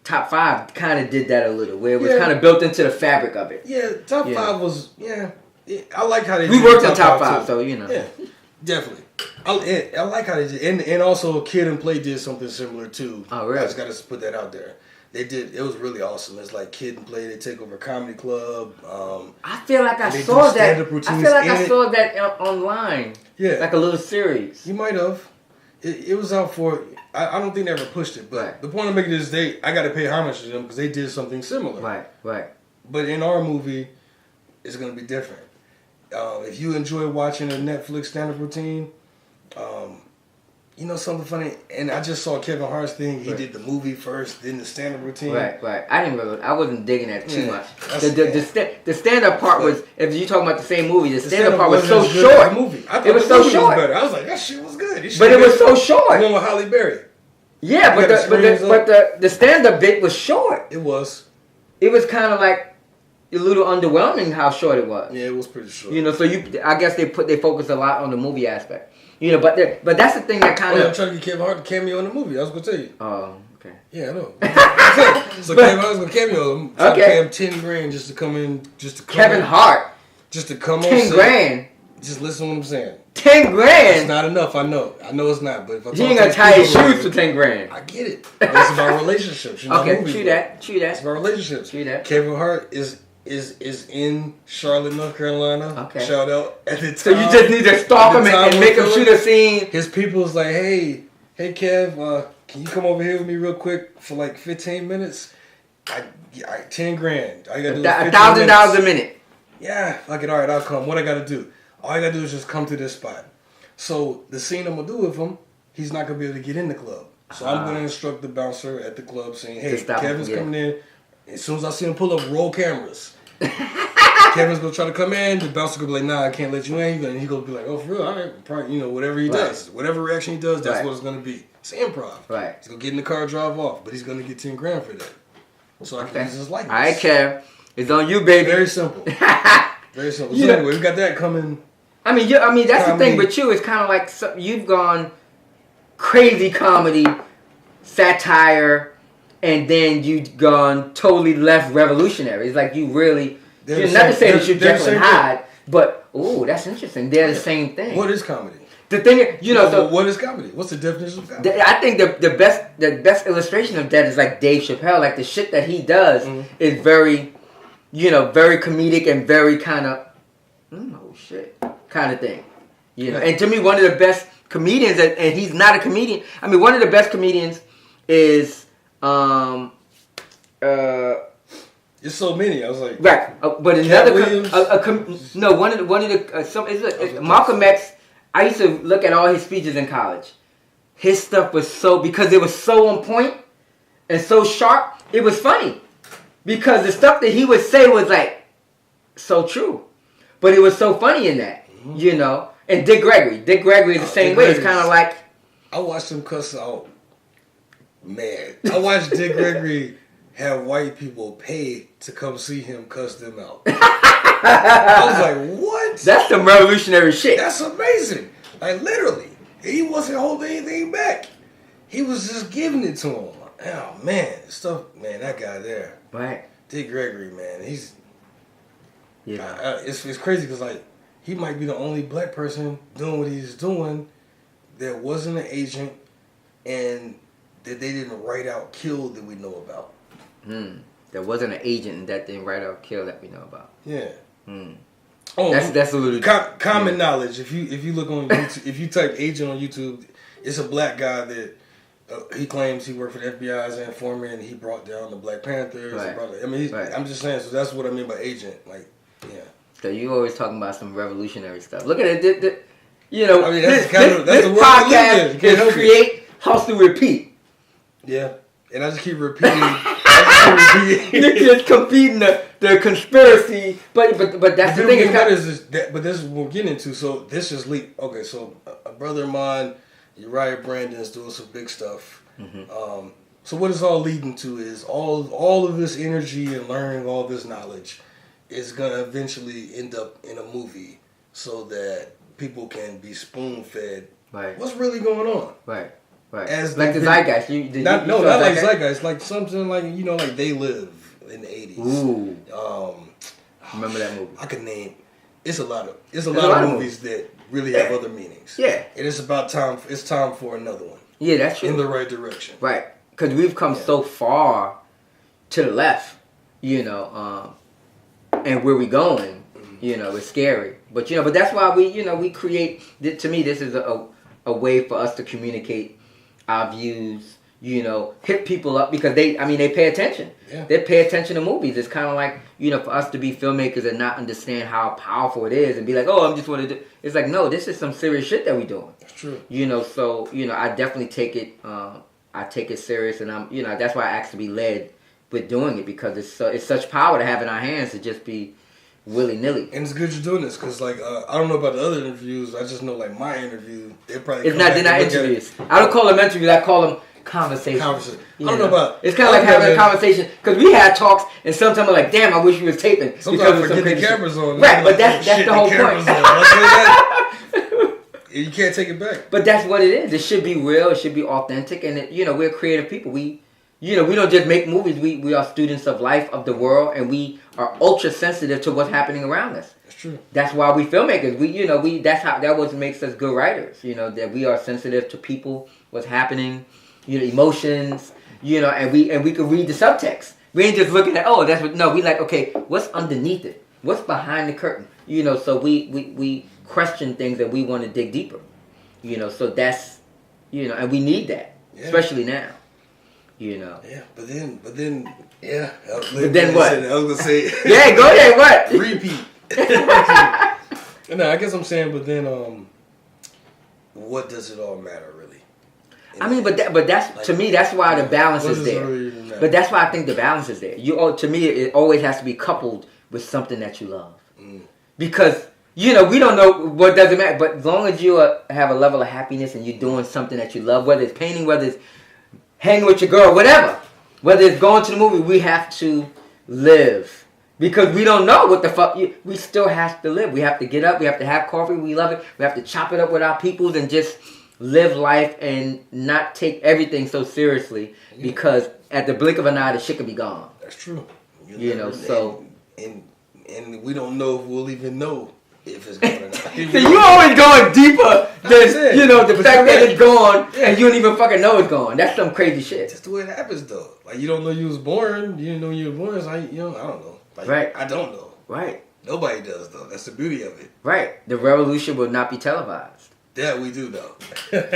Top 5. Kind of did that a little, where it was kind of built into the fabric of it.
Yeah, Top 5 was I like how they.
We worked on Top 5, so
Yeah, definitely. I like how they did, and also Kid and Play did something similar too.
Oh really?
I just got to put that out there. They did. It was really awesome. It's like Kid and Play. They take over Comedy Club.
I feel like I saw that. I feel like I saw that online.
Yeah,
like a little series.
You might have. It was out for. I don't think they ever pushed it. But the point I'm making is I got to pay homage to them because they did something similar.
Right.
But in our movie, it's gonna be different. If you enjoy watching a Netflix stand-up routine, something funny, and I just saw Kevin Hart's thing. He did the movie first, then the stand-up routine.
Right. I wasn't digging that too much. The stand-up part was, if you talking about the same movie, the stand-up part was so short.
It was so short. I was like, that shit was good.
But it was so short.
The one with Halle Berry.
Yeah, but the stand-up bit was short.
It was.
It was kind of like a little underwhelming how short it was.
Yeah, it was pretty short.
So I guess they focus a lot on the movie aspect. But that's the thing that kind of.
I'm trying to get Kevin Hart to cameo in the movie. I was gonna tell you.
Oh, okay.
Yeah, I know. So Kevin Hart's gonna cameo. I'm trying to pay him $10,000 just to come in. Kevin
Hart.
Just to come on.
$10,000.
Just listen to what I'm saying.
$10,000.
It's not enough. I know it's not. But if
he ain't gonna tie his shoes for $10,000.
I get it. But it's about relationships.
Okay, true that.
It's about relationships.
True that.
Kevin Hart is in Charlotte, North Carolina. Okay. Shout out at the time.
So you just need to stalk him and make him shoot a scene.
His people's like, hey Kev, can you come over here with me real quick for like 15 minutes? $10,000. I gotta do $1,000
a minute.
Yeah, like it. All right, I'll come. What I gotta do? all you gotta do is just come to this spot. So the scene I'm gonna do with him, he's not gonna be able to get in the club. So I'm gonna instruct the bouncer at the club saying, hey, Kevin's coming in. As soon as I see him pull up, roll cameras. Kevin's gonna try to come in. The bouncer gonna be like, nah, I can't let you in. And he's gonna be like, oh, for real? All right, probably, whatever he does, whatever reaction he does, that's what it's gonna be. It's improv.
Right.
He's gonna get in the car, drive off, but he's gonna get $10,000 for that. So I can use his likeness.
All right, Kev, it's on you, baby.
Very simple. Very simple. So anyway, we got that coming.
I mean, that's comedy. The thing with you. It's kind of like you've gone crazy comedy, satire, and then you've gone totally left revolutionary. It's like you really. You're not to say that you're Jekyll and Hyde, but that's interesting. They're the same thing.
What is comedy?
The thing is, so
what is comedy? What's the definition of comedy?
I think the best illustration of that is like Dave Chappelle. Like the shit that he does is very, very comedic and very kind of, kind of thing. And to me, one of the best comedians, and he's not a comedian. I mean, one of the best comedians is
It's so many. I was like,
right. But another Malcolm X. I used to look at all his speeches in college. His stuff was because it was so on point and so sharp. It was funny because the stuff that he would say was like so true, but it was so funny in that, And Dick Gregory is the same way. It's kind of like
I watched him cuss out. Man, I watched Dick Gregory have white people pay to come see him cuss them out. I was like, what?
That's some revolutionary shit.
That's amazing. Like, literally. He wasn't holding anything back. He was just giving it to him. Oh, man. That guy there.
Right.
Dick Gregory, man. He's... Yeah. It's crazy because, like, he might be the only black person doing what he's doing that wasn't an agent and that they didn't write out kill that we know about.
There wasn't an agent that didn't write out kill that we know about.
Yeah.
Oh, that's a little
common knowledge. If you look on YouTube, if you type agent on YouTube, it's a black guy that he claims he worked for the FBI as an informant and he brought down the Black Panthers.
Right.
I'm just saying. So that's what I mean by agent. Like, yeah.
So you always talking about some revolutionary stuff. Look at it. This podcast is create, hustle, repeat.
Yeah, and I just keep repeating.
You're just competing the conspiracy, but that's the thing.
But this is what we're getting into. So this is leap. Okay, so a brother of mine, Uriah Brandon, is doing some big stuff. So what it's all leading to is all of this energy and learning all this knowledge is gonna eventually end up in a movie, so that people can be spoon fed.
Right.
What's really going on?
Right. As like the zeitgeist.
Not like zeitgeist. Like something like like They Live in the 80s.
Ooh. Remember that movie?
I could name. It's a lot of movies that really have other meanings.
Yeah.
And it's about time. It's time for another one.
Yeah, that's true.
In the right direction.
Right. Because we've come so far to the left, and where we going, it's scary. But but that's why we create. To me, this is a way for us to communicate our views, hit people up because they pay attention. Yeah. They pay attention to movies. It's kind of like, for us to be filmmakers and not understand how powerful it is and be like, oh, I'm just want to do. It's like, no, this is some serious shit that we're doing.
That's true.
So, I definitely take it, I take it serious and I'm, that's why I ask to be led with doing it because it's such power to have in our hands to just be willy-nilly.
And it's good you're doing this because, like, I don't know about the other interviews. I just know, like, my interview, they're probably...
They're not interviews. I don't call them interviews. I call them conversations.
I don't know about...
It's kind of like having a conversation because we had talks and sometimes I'm like, damn, I wish we was taping.
Sometimes I forget the cameras on.
Right, but that's the whole point.
You can't take it back.
But that's what it is. It should be real. It should be authentic. And, we're creative people. We don't just make movies. We are students of life, of the world, and we are ultra sensitive to what's happening around us.
That's true.
That's why we filmmakers. That what makes us good writers. That we are sensitive to people, what's happening, emotions, and we can read the subtext. We ain't just looking at that's what. No, we like okay, what's underneath it? What's behind the curtain? So we question things and we want to dig deeper. So that's and we need that, especially now.
Yeah, but then, yeah.
But then what?
I was gonna say.
Yeah, go ahead. What?
Repeat. No, I guess I'm saying, but then, what does it all matter, really?
I mean, but that's like, to me, that's why the balance is there. But that's why I think the balance is there. To me, it always has to be coupled with something that you love, because we don't know what doesn't matter. But as long as you have a level of happiness and you're doing something that you love, whether it's painting, whether it's hanging with your girl, whatever, whether it's going to the movie, we have to live. Because we don't know what the fuck. We still have to live. We have to get up. We have to have coffee. We love it. We have to chop it up with our peoples and just live life and not take everything so seriously. Because at the blink of an eye, the shit could be gone.
That's true.
So.
And we don't know if we'll even know if it's gone or not.
So you always going deeper than, the fact that it's gone and you don't even fucking know it's gone. That's some crazy shit.
That's the way it happens, though. Like, you don't know you was born. You didn't know you were born. It's like, I don't know. Like,
right.
I don't know.
Right.
Nobody does, though. That's the beauty of it.
Right. The revolution will not be televised.
That we do know.
And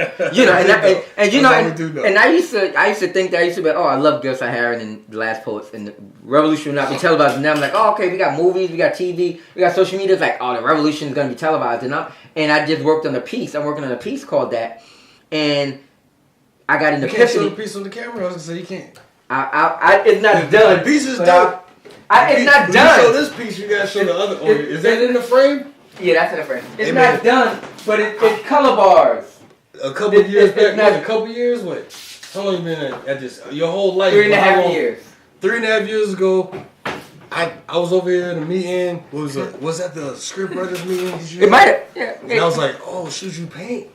I used to think that I used to be, I love Gil Saharan and The Last Poets, and the revolution will not be televised. And now I'm like, okay, we got movies, we got TV, we got social media. It's like, the revolution is going to be televised. And I just worked on a piece. I'm working on a piece called that, and I got an epiphany.
You can't show the piece on the camera. I was going to say you can't.
It's not done.
The piece is done.
It's not
when
done.
You show this piece, you got to show the other. Is that in the frame?
Yeah, that's in the frame. It's not done, but it's color bars.
A couple of years back. A couple of years? What? How long you been at this? Your whole life?
3.5 years.
3.5 years ago, I was over here at a meeting. Was that the script writers meeting?
It might have. Yeah.
And I was like, oh, shoot, you paint.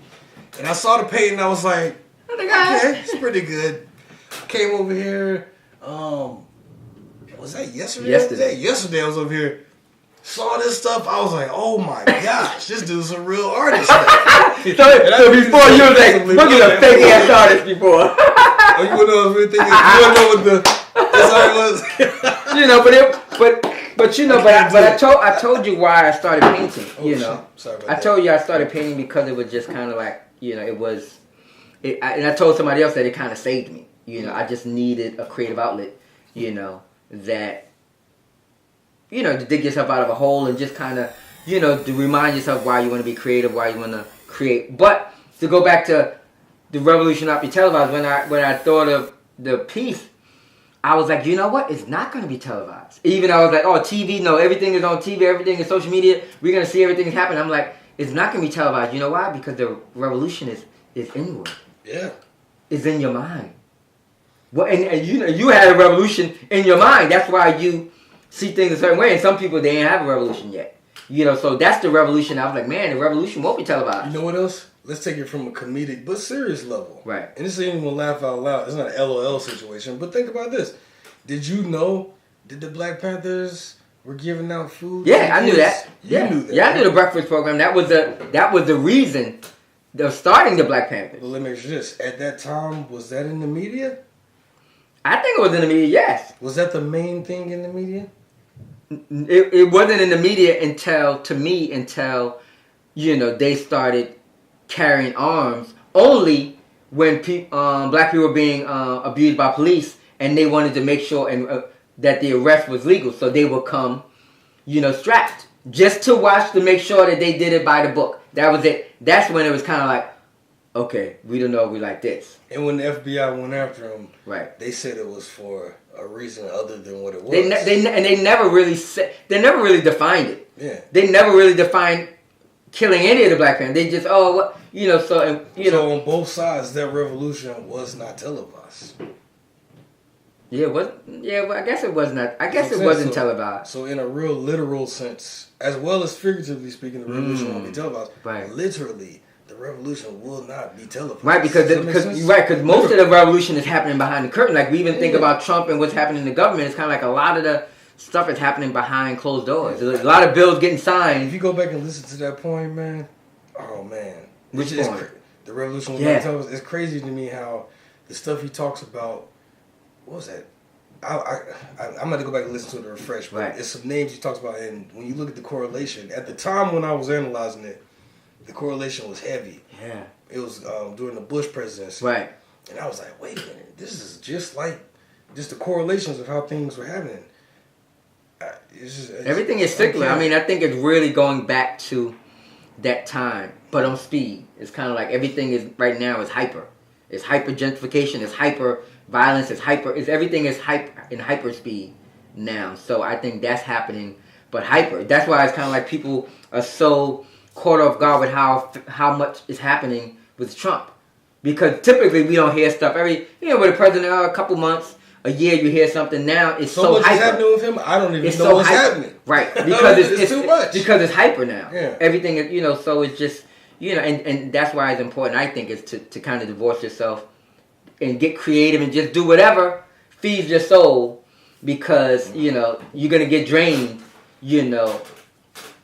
And I saw the paint and I was like, okay, it's pretty good. Came over here. Was that yesterday? Yesterday I was over here. Saw this stuff, I was like, oh my gosh, this dude's a real artist.
so before you was like, look at a fake ass artist before.
Oh, you wouldn't know what I was really thinking? You wouldn't know what
but I told you why I started painting,
Sorry about
I told you I started painting because it was just kind of like, and I told somebody else that it kind of saved me. I just needed a creative outlet, that to dig yourself out of a hole and just kind of, to remind yourself why you want to be creative, why you want to create. But to go back to the revolution not be televised, when I thought of the piece, I was like, you know what? It's not going to be televised. Even I was like, TV, no, everything is on TV, everything is social media. We're going to see everything happen. I'm like, it's not going to be televised. You know why? Because the revolution is inward.
Yeah. It's
in your mind. Well, and you had a revolution in your mind. That's why you see things a certain way, and some people, they ain't have a revolution yet. So that's the revolution. I was like, man, the revolution won't be televised.
You know what else? Let's take it from a comedic but serious level.
Right.
And this ain't even laugh out loud. It's not an LOL situation, but think about this. Did you know that the Black Panthers were giving out food?
Yeah, I knew that.
You knew that.
Yeah, I knew the breakfast program. That was the reason they're starting the Black Panthers.
But let me ask you this. At that time, was that in the media?
I think it was in the media, yes.
Was that the main thing in the media?
It wasn't in the media until they started carrying arms only when black people were being abused by police, and they wanted to make sure that the arrest was legal, so they would come strapped just to watch to make sure that they did it by the book. That was it. That's when it was kind of like, okay, we don't know if we like this.
And when the FBI went after them,
right,
they said it was for a reason other than what it was.
They never really defined it.
Yeah.
They never really defined killing any of the Black Panthers. They just so
on both sides, that revolution was not televised.
Yeah, well, I guess it was not. I guess it wasn't televised.
So in a real literal sense, as well as figuratively speaking, the revolution won't be televised.
Right.
Literally, the revolution will not be televised.
Right, because most of the revolution is happening behind the curtain. Like we even think about Trump and what's happening in the government. It's kind of like a lot of the stuff is happening behind closed doors. There's a lot of bills getting signed.
If you go back and listen to that point, man, oh man,
which is
the revolution was not televised. It's crazy to me how the stuff he talks about. What was that? I'm going to go back and listen to it to refresh, but it's some names he talks about, and when you look at the correlation, at the time when I was analyzing it, the correlation was heavy.
Yeah.
It was during the Bush presidency.
Right.
And I was like, wait a minute, this is just the correlations of how things were happening.
Everything is circular. I mean, I think it's really going back to that time, but on speed. It's kind of like everything is right now is hyper. It's hyper gentrification. It's hyper violence. It's hyper. It's everything is hyper in hyper speed now. So I think that's happening, but hyper. That's why it's kind of like people are so caught off guard with how much is happening with Trump, because typically we don't hear stuff with the president a couple months. A year you hear something. Now it's so
much
hyper.
Is happening with him. I don't even know what's happening.
Right, because it's
too much.
Because it's hyper now.
Yeah.
Everything is so it's just and that's why it's important. I think is to kind of divorce yourself and get creative and just do whatever feeds your soul, because you're gonna get drained.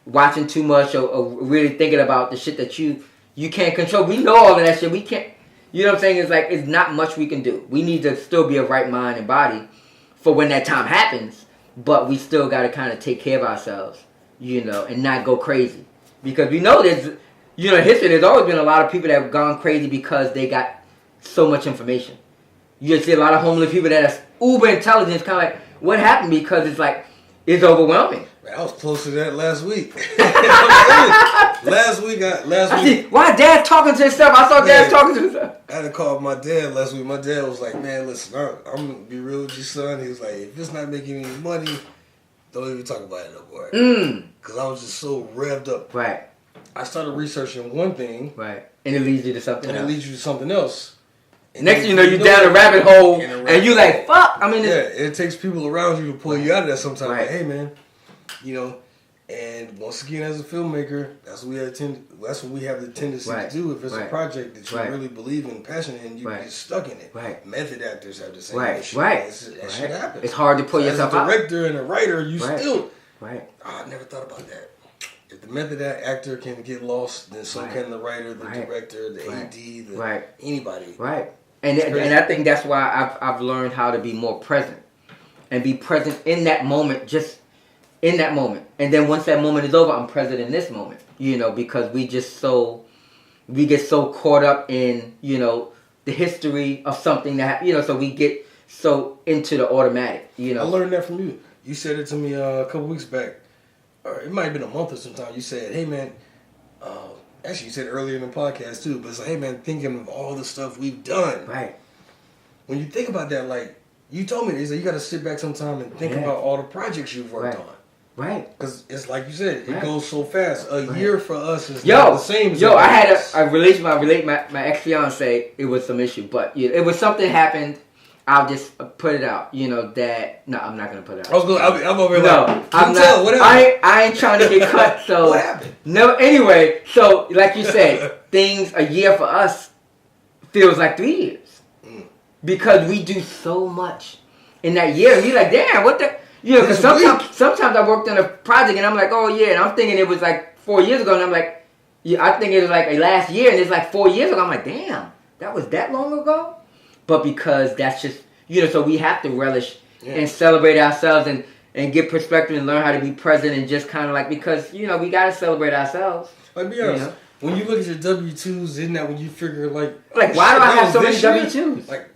Watching too much or really thinking about the shit that you can't control. We know all of that shit. We can't. You know what I'm saying? It's like it's not much we can do. We need to still be of right mind and body for when that time happens. But we still got to kind of take care of ourselves, and not go crazy. Because we know there's, in history, there's always been a lot of people that have gone crazy because they got so much information. You see a lot of homeless people that are uber intelligent. It's kind of like, what happened? Because it's like, it's overwhelming.
Man, I was close to that last week. last week.
Why Dad talking to himself? I saw Dad talking to himself.
I had to call my dad last week. My dad was like, man, listen, I'm going to be real with you, son. He was like, if it's not making any money, don't even talk about it no more. Because I was just so revved up.
Right.
I started researching one thing.
Right. And it leads you to something else.
And it leads you to something else.
And next thing you know, you're down a rabbit hole, and you like, fuck.
It takes people around you to pull you out of that sometimes.
Right.
Like, hey, man, and once again, as a filmmaker, that's what we have the tendency to do. If it's a project that you really believe in, passionate in, you get stuck in it.
Right.
Method actors have the same issue. That shit happens.
It's hard to pull yourself out.
As a director and a writer, you still...
Right.
Oh, I never thought about that. If the method actor can get lost, then so can the writer, the director, the AD, anybody.
Right. And I think that's why I've learned how to be more present. And be present in that moment, just in that moment. And then once that moment is over, I'm present in this moment. Because we get so caught up in, the history of something that, so we get so into the automatic,
I learned that from you. You said it to me a couple weeks back. Or it might have been a month or sometime. You said, hey, man, actually, you said earlier in the podcast, too, but it's like, hey, man, thinking of all the stuff we've done.
Right.
When you think about that, like, you told me, you got to sit back sometime and think about all the projects you've worked on.
Right.
Because it's like you said, it goes so fast. A year for us is not the same as
I had a relation, my ex-fiance, it was some issue, but it was something happened. I'll just put it out, that... No, I'm not going to put it out.
I'm over here
I'm not. What happened? I ain't trying to get cut, so...
What happened?
No, anyway, so, like you said, a year for us feels like 3 years. Because we do so much in that year. And you're like, damn, what the... Because sometimes I worked on a project, and I'm like, oh, yeah, and I'm thinking it was like 4 years ago, and I'm like, I think it was like last year, and it's like 4 years ago. I'm like, damn, that was that long ago? But because that's just, so we have to relish and celebrate ourselves and get perspective and learn how to be present and just kind of like, because, we got to celebrate ourselves.
Like, be honest, when you look at your W-2s, isn't that when you figure, like
why do I have so many W-2s?
Like,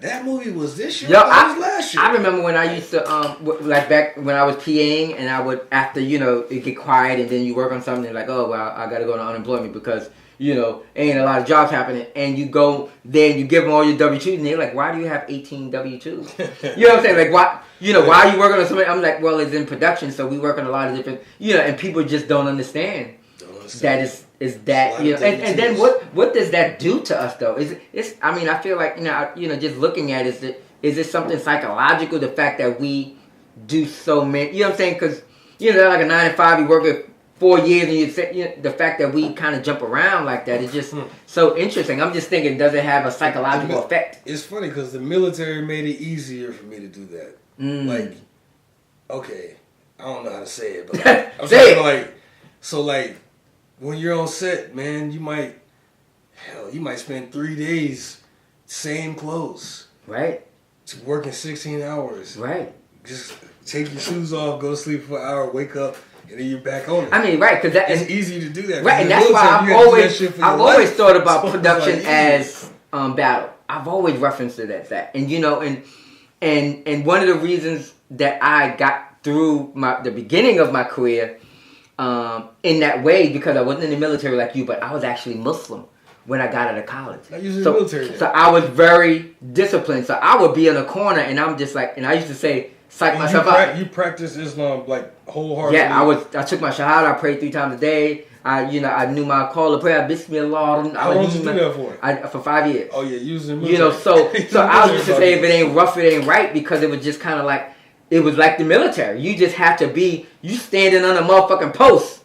that movie was this year?
Yo,
was last year?
I remember when I used to, like back when I was PAing and I would, after, it get quiet and then you work on something like, oh, well, I got to go to unemployment because... ain't a lot of jobs happening, and you go there and you give them all your W-2s, and they're like, why do you have 18 W-2s? You know what I'm saying? Like, why, why are you working on something? I'm like, well, it's in production, so we work on a lot of different, and people just don't understand. That is that, and then what does that do to us, though? I feel like, just looking at it, is it something psychological, the fact that we do so many, you know what I'm saying? Because, like a 9 to 5, you work at 4 years, and you say, the fact that we kind of jump around like that is just so interesting. I'm just thinking, does it have a psychological effect?
It's funny because the military made it easier for me to do that. Like, okay, I don't know how to say it, but I'm saying like, when you're on set, man, you might spend 3 days, same clothes,
right?
Working 16 hours,
right?
Just take your shoes off, go to sleep for an hour, wake up. And then you're back on it.
Right, because
it's easy to do that.
Right, and that's why I've always thought about production as battle. I've always referenced it as that, and and one of the reasons that I got through the beginning of my career in that way because I wasn't in the military like you, but I was actually Muslim when I got out of college. So I was very disciplined. So I would be in a corner and I'm just like, and I used to say, psych myself out.
You practice Islam like wholeheartedly?
Yeah, I took my shahada. I prayed 3 times a day. I knew my call to prayer. Bismillah.
How long did you do that for?
For 5 years.
Oh yeah, using
so I used to say if it ain't rough, it ain't right because it was just kind of like it was like the military. You just have to be standing on a motherfucking post.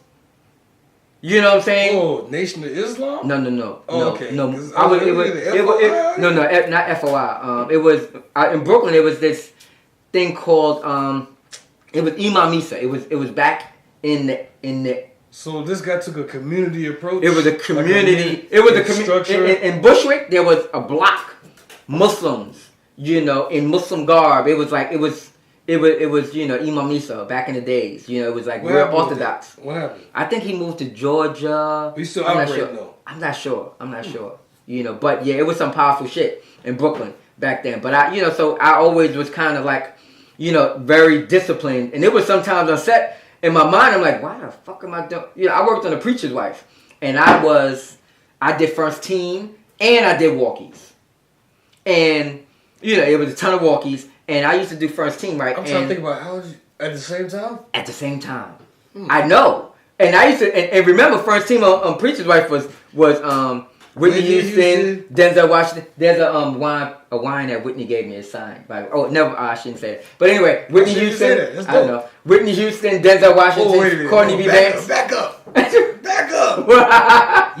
You know what I'm saying?
Oh, Nation of Islam?
No.
Oh, okay.
No, not FOI. It was in Brooklyn. It was this thing called it was Imam Isa. It was back in the.
So this guy took a community approach.
It was a community. It was a community. In Bushwick, there was a block, Muslims. In Muslim garb. It was Imam Isa back in the days. It was like real Orthodox.
What happened?
I think he moved to Georgia.
He's still operating though.
I'm not sure. But yeah, it was some powerful shit in Brooklyn back then. But so I always was kind of like, very disciplined. And it was sometimes on set. In my mind, I'm like, why the fuck am I doing? I worked on A Preacher's Wife. And I did first team and I did walkies. And, it was a ton of walkies. And I used to do first team, right?
I'm trying to think about how was you, at the same time?
At the same time. I know. And I used to, and remember first team on Preacher's Wife was Whitney Houston, Denzel Washington. There's a wine that Whitney gave me a sign. I shouldn't say it. But anyway, Whitney Houston. I don't know. Whitney Houston, Denzel Washington, Courtney B. Banks.
Back up. You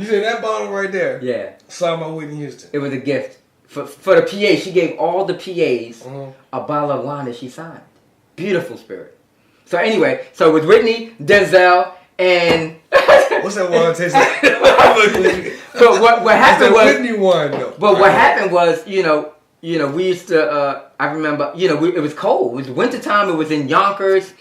said that bottle right there.
Yeah.
Signed by Whitney Houston.
It was a gift. For the PA, she gave all the PAs a bottle of wine that she signed. Beautiful spirit. So anyway, with Whitney, Denzel, and...
What's that wine taste like?
But what happened was...
Whitney wine, though.
But what happened was, we used to... I remember, it was cold. It was wintertime. It was in Yonkers.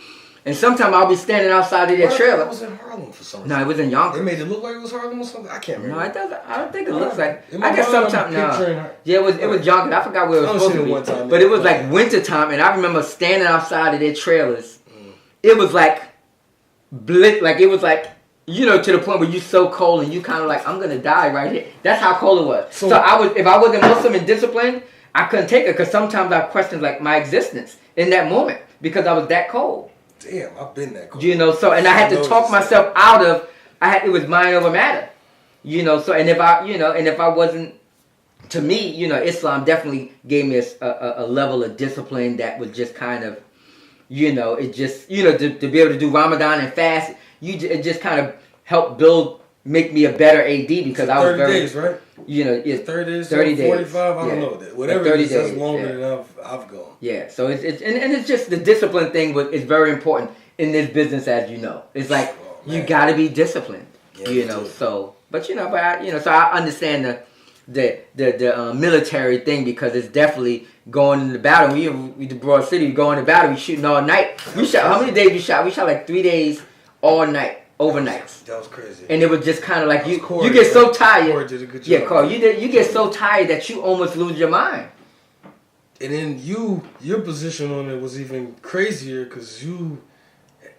And sometimes I'll be standing outside of their trailer.
It was in Harlem for some reason.
No, it was in Yonkers.
They made it look like it was Harlem or something? I can't remember.
No, it doesn't. I don't think it looks like... I guess sometimes... No. Yeah, it was Yonkers. I forgot where it was supposed to be.
One time,
but it was like wintertime. And I remember standing outside of their trailers. It was like... it was like... to the point where you're so cold and you kind of like, I'm going to die right here. That's how cold it was. So if I wasn't Muslim and disciplined, I couldn't take it because sometimes I questioned like my existence in that moment because I was that cold.
Damn, I've been that cold.
And I had to talk myself out of, it was mind over matter. And if I wasn't, to me, Islam definitely gave me a level of discipline that was just kind of, it just, to be able to do Ramadan and fast, it just kind of helped make me a better AD because I was
30 days, right?
It's
30 days,
30 days.
45, I don't know. Whatever 30 it is, that's longer than I've gone.
Yeah, so it's just the discipline thing is very important in this business, as you know. It's like you got to be disciplined, So, so I understand the military thing because it's definitely going in the battle. We the Broad City, going to battle. We shooting all night. We shot. How many days we shot? We shot like 3 days, all night. Overnights.
That was crazy.
And it was just kind of like you get so tired.
Corey did a good job.
Yeah, Carl, you get so tired that you almost lose your mind.
And then your position on it was even crazier because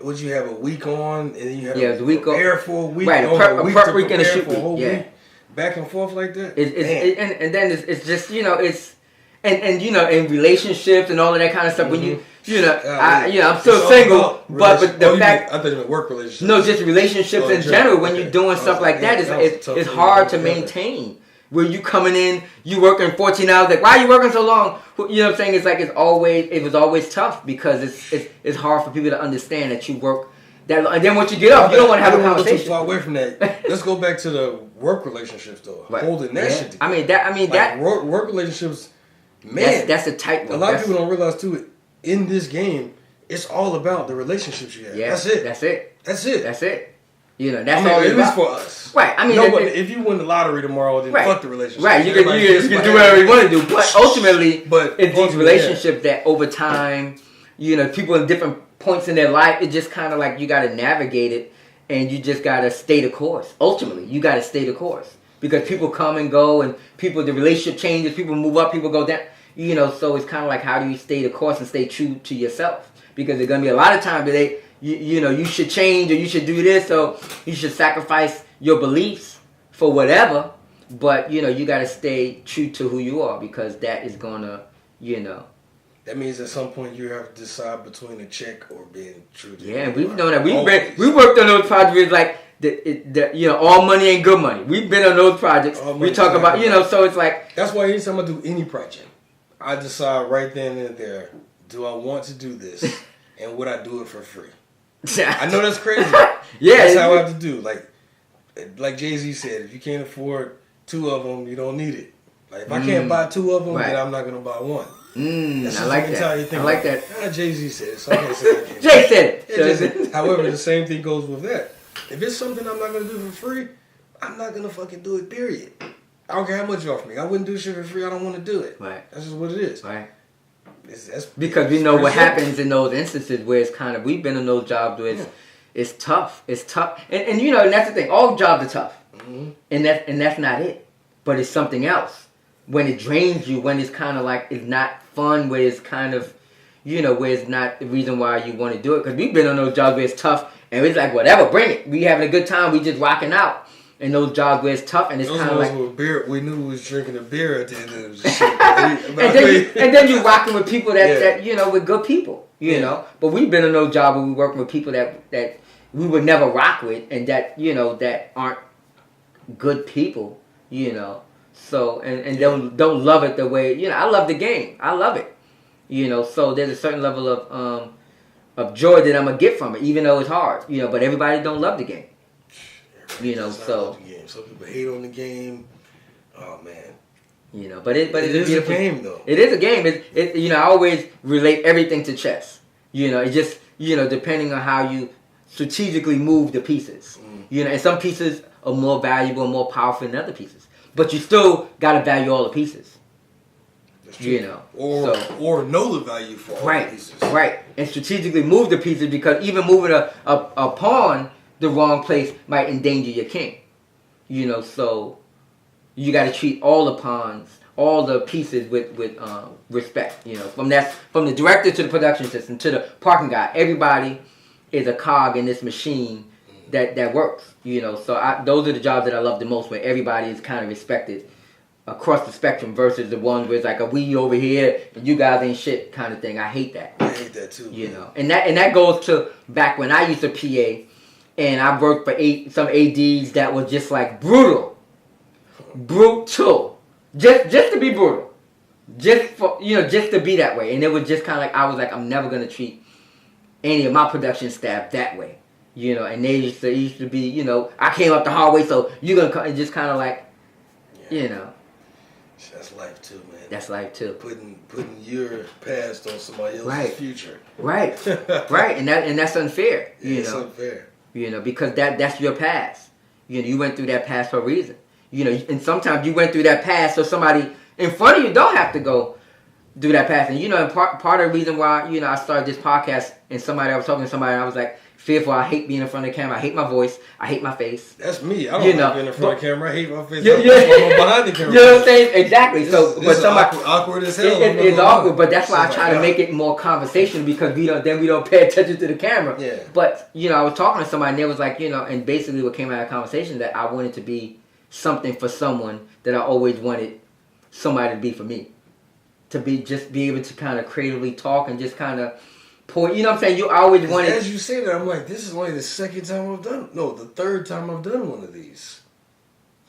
would you have a week on and then you had
a week
prepare for a week,
right? A prep week and a shoot week,
week, back and forth like that.
And then it's just it's in relationships and all of that kind of stuff when you. I'm still single, but the fact...
I thought you meant work relationships.
No, just relationships in general. When you're doing stuff like that, it's hard to maintain. Where you coming in, you working 14 hours, like, why are you working so long? You know what I'm saying? It's like it was always tough because it's hard for people to understand that you work that long. And then once you get off, you don't want to have a conversation.
Too far away from that. Let's go back to the work relationships, though. Right. Holding that shit together. Work relationships, man.
That's a tight one.
A lot of people don't realize, too, in this game, it's all about the relationships you have.
Yeah,
that's it.
That's it.
That's all it is for us.
Right.
If you win the lottery tomorrow, then fuck the relationship.
Right. You can do whatever you want to do. But ultimately, it's these relationships that over time, people in different points in their life, it's just kind of like you got to navigate it and you just got to stay the course. Ultimately, you got to stay the course because people come and go and the relationship changes, people move up, people go down. So it's kind of like how do you stay the course and stay true to yourself? Because there's going to be a lot of times that you should change or you should do this or you should sacrifice your beliefs for whatever. But you got to stay true to who you are because that is gonna
That means at some point you have to decide between a check or being true to
Yeah, we've known that. We worked on those projects like all money ain't good money. We've been on those projects. We talk about so it's like
that's why anytime I do any project, I decide right then and there, do I want to do this and would I do it for free? I know that's crazy. That's how I have to do. Like Jay-Z said, if you can't afford 2 of them, you don't need it. Like if I can't buy 2 of them, then I'm not gonna buy 1.
I like that. I like that.
Jay-Z said it, so I can't say that.
Jay said it.
However, the same thing goes with that. If it's something I'm not gonna do for free, I'm not gonna fucking do it. Period. I don't care how much you offer me. I wouldn't do shit for free. I don't want to do it.
Right.
That's just what it is.
Right.
That's
because we know what happens in those instances where it's kind of we've been in those jobs where it's tough. It's tough, and and that's the thing. All jobs are tough, and that's not it. But it's something else. When it drains you, when it's kind of like it's not fun, where it's kind of, where it's not the reason why you want to do it. Because we've been on those jobs where it's tough, and it's like, whatever, bring it. We having a good time, we just rocking out. And those jobs where it's tough, and it's kind of like...
With beer, we knew we was drinking a beer at the end of the shit.
and then you're rocking with people that with good people, know. But we've been in those jobs where we working with people that we would never rock with, and that, that aren't good people, So, and don't love it the way, I love the game. I love it. So there's a certain level of joy that I'm going to get from it, even though it's hard, but everybody don't love the game. So
some people hate on the game. Oh man.
But it is
a game though.
It is a game. I always relate everything to chess. It just depending on how you strategically move the pieces. And some pieces are more valuable and more powerful than other pieces. But you still gotta value all the pieces.
That's true. Or know the value for all the pieces.
Right. And strategically move the pieces because even moving a pawn the wrong place might endanger your king. So you gotta treat all the pawns, all the pieces with respect. From the director to the production system to the parking guy, everybody is a cog in this machine that works, So those are the jobs that I love the most, where everybody is kind of respected across the spectrum versus the ones where it's like a we over here and you guys ain't shit kind of thing. I hate that.
I hate that too.
And that goes to back when I used to PA, and I worked for some ADs that was just like brutal, just to be brutal, just for just to be that way, and it was just kind of like I was like I'm never gonna treat any of my production staff that way. And they used to be, I came up the hard way, so you're going to come, and just kind of like,
That's life too, man.
That's life too.
Putting your past on somebody else's future.
Right. Right. And that's unfair,
It's unfair.
Because that's your past. You went through that past for a reason. And sometimes you went through that past so somebody in front of you don't have to go do that past. And, and part of the reason why, I started this podcast and I was talking to somebody and I was like, fearful. I hate being in front of the camera. I hate my voice. I hate my face.
That's me. I don't like being in front of the camera. I hate my face.
I'm
behind the camera.
You know what I'm saying? Exactly.
This is awkward as hell.
It's awkward, but that's why I try to make it more conversational because we don't pay attention to the camera.
Yeah.
But I was talking to somebody and they was like, and basically what came out of the conversation that I wanted to be something for someone that I always wanted somebody to be for me, to be able to kind of creatively talk and just kind of. What I'm saying? You always wanted.
As you say that, I'm like, this is only the second time I've done. No, the third time I've done one of these.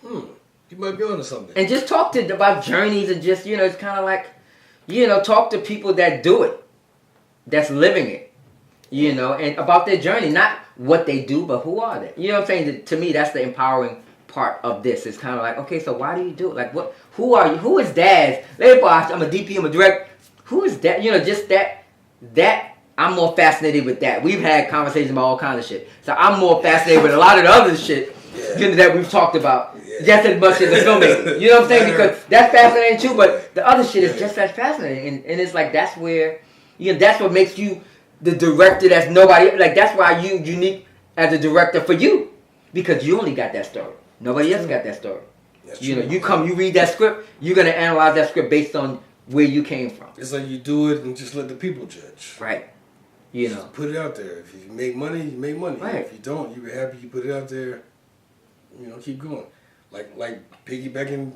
You might be onto something.
And just talk about journeys and just it's kind of like, talk to people that do it, that's living it, and about their journey, not what they do, but who are they? You know what I'm saying? To me, that's the empowering part of this. It's kind of like, okay, so why do you do it? Like, what? Who are you? Who is Daz? I'm a DP. I'm a director. Who is that? Just that. I'm more fascinated with that. We've had conversations about all kinds of shit. So I'm more fascinated with a lot of the other shit that we've talked about just as much as the filmmaking. You know what I'm saying? Because that's fascinating too, but the other shit is just as fascinating. And it's like that's where, that's what makes you the director that's nobody, like that's why you unique as a director for you. Because you only got that story. Nobody else got that story. You read that script, you're going to analyze that script based on where you came from.
It's like you do it and just let the people judge.
Right. You know,
just put it out there. If you make money, you make money.
Right.
If you don't, you're happy you put it out there. You know, keep going. Like piggybacking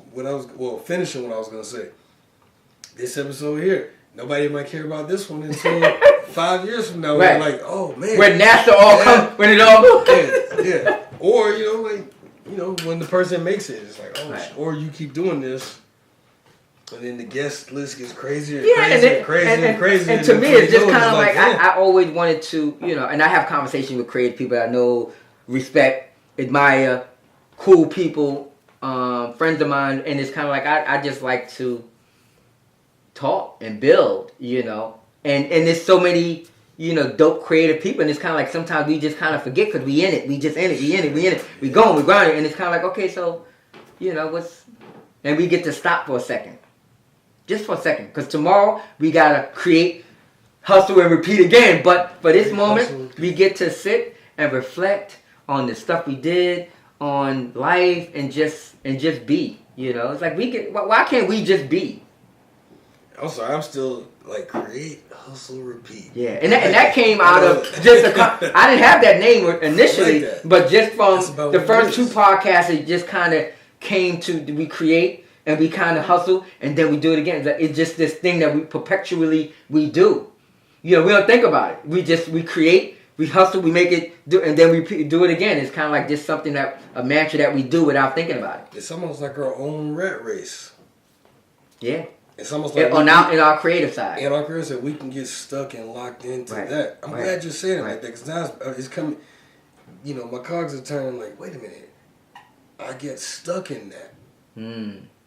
finishing what I was gonna say. This episode here, nobody might care about this one until 5 years from now.
Right.
We're like, oh man,
when NASA all come, when it all
yeah. Or when the person makes it, it's like, oh, right. Or you keep doing this, and then the guest list gets crazier, and crazier.
And to me, it's just kind of like I always wanted to, and I have conversations with creative people that I know, respect, admire, cool people, friends of mine, and it's kind of like I just like to talk and build, and there's so many, dope creative people, and it's kind of like sometimes we just kind of forget because we in it, we going, we grinding, and it's kind of like, okay, so, and we get to stop for a second, just for a second, because tomorrow we gotta create, hustle, and repeat again, but for this moment, we get to sit and reflect on the stuff we did, on life, and just be, it's like why can't we just be?
I'm sorry, I'm still like create, hustle, repeat.
Yeah, and that came out of just I didn't have that name initially, but just from the first two podcasts, it just kind of came to we create and we kind of hustle and then we do it again. It's just this thing that we perpetually do. We don't think about it. We create, we hustle, we make it do, and then we do it again. It's kind of like just something a mantra that we do without thinking about it.
It's almost like our own rat race.
Yeah.
It's almost like
in our creative side.
In our creative side, we can get stuck and locked into that. I'm glad you're saying it like that, because now it's coming. My cogs are turning like, wait a minute, I get stuck in that.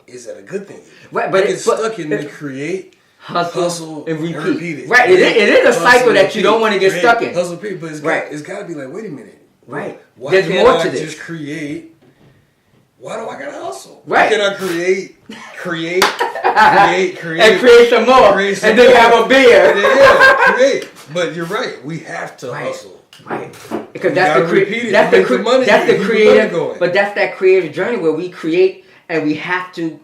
Is that a good thing?
Right, but
I get stuck in the create, hustle, and repeat it.
Right, it is a cycle that you don't want to get stuck in.
Hustle, repeat, but it's got to be like, wait a minute.
Right.
Why
There's
can't
more
I
to this.
just create? Why do I gotta hustle?
Right.
Why can't I create,
and create some more, and then have a beer.
Create. But you're right. We have to hustle.
Right. Because that's the creative. But that's that creative journey where we create and we have to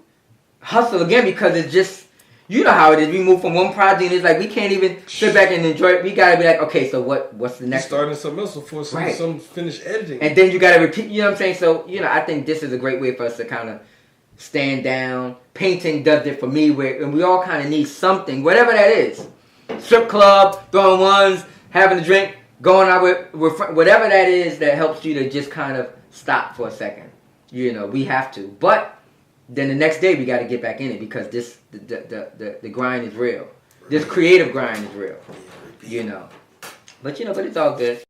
hustle again, because it's just, how it is. We move from one project and it's like we can't even sit back and enjoy it. We gotta be like, okay, so what's the next?
Starting something else before some finished editing,
and then you gotta repeat. You know what I'm saying? So I think this is a great way for us to kind of stand down. Painting does it for me, and we all kind of need something, whatever that is. Strip club, throwing ones, having a drink, going out with whatever that is that helps you to just kind of stop for a second. We have to, but then the next day we got to get back in it, because the grind is real. This creative grind is real. But but it's all good.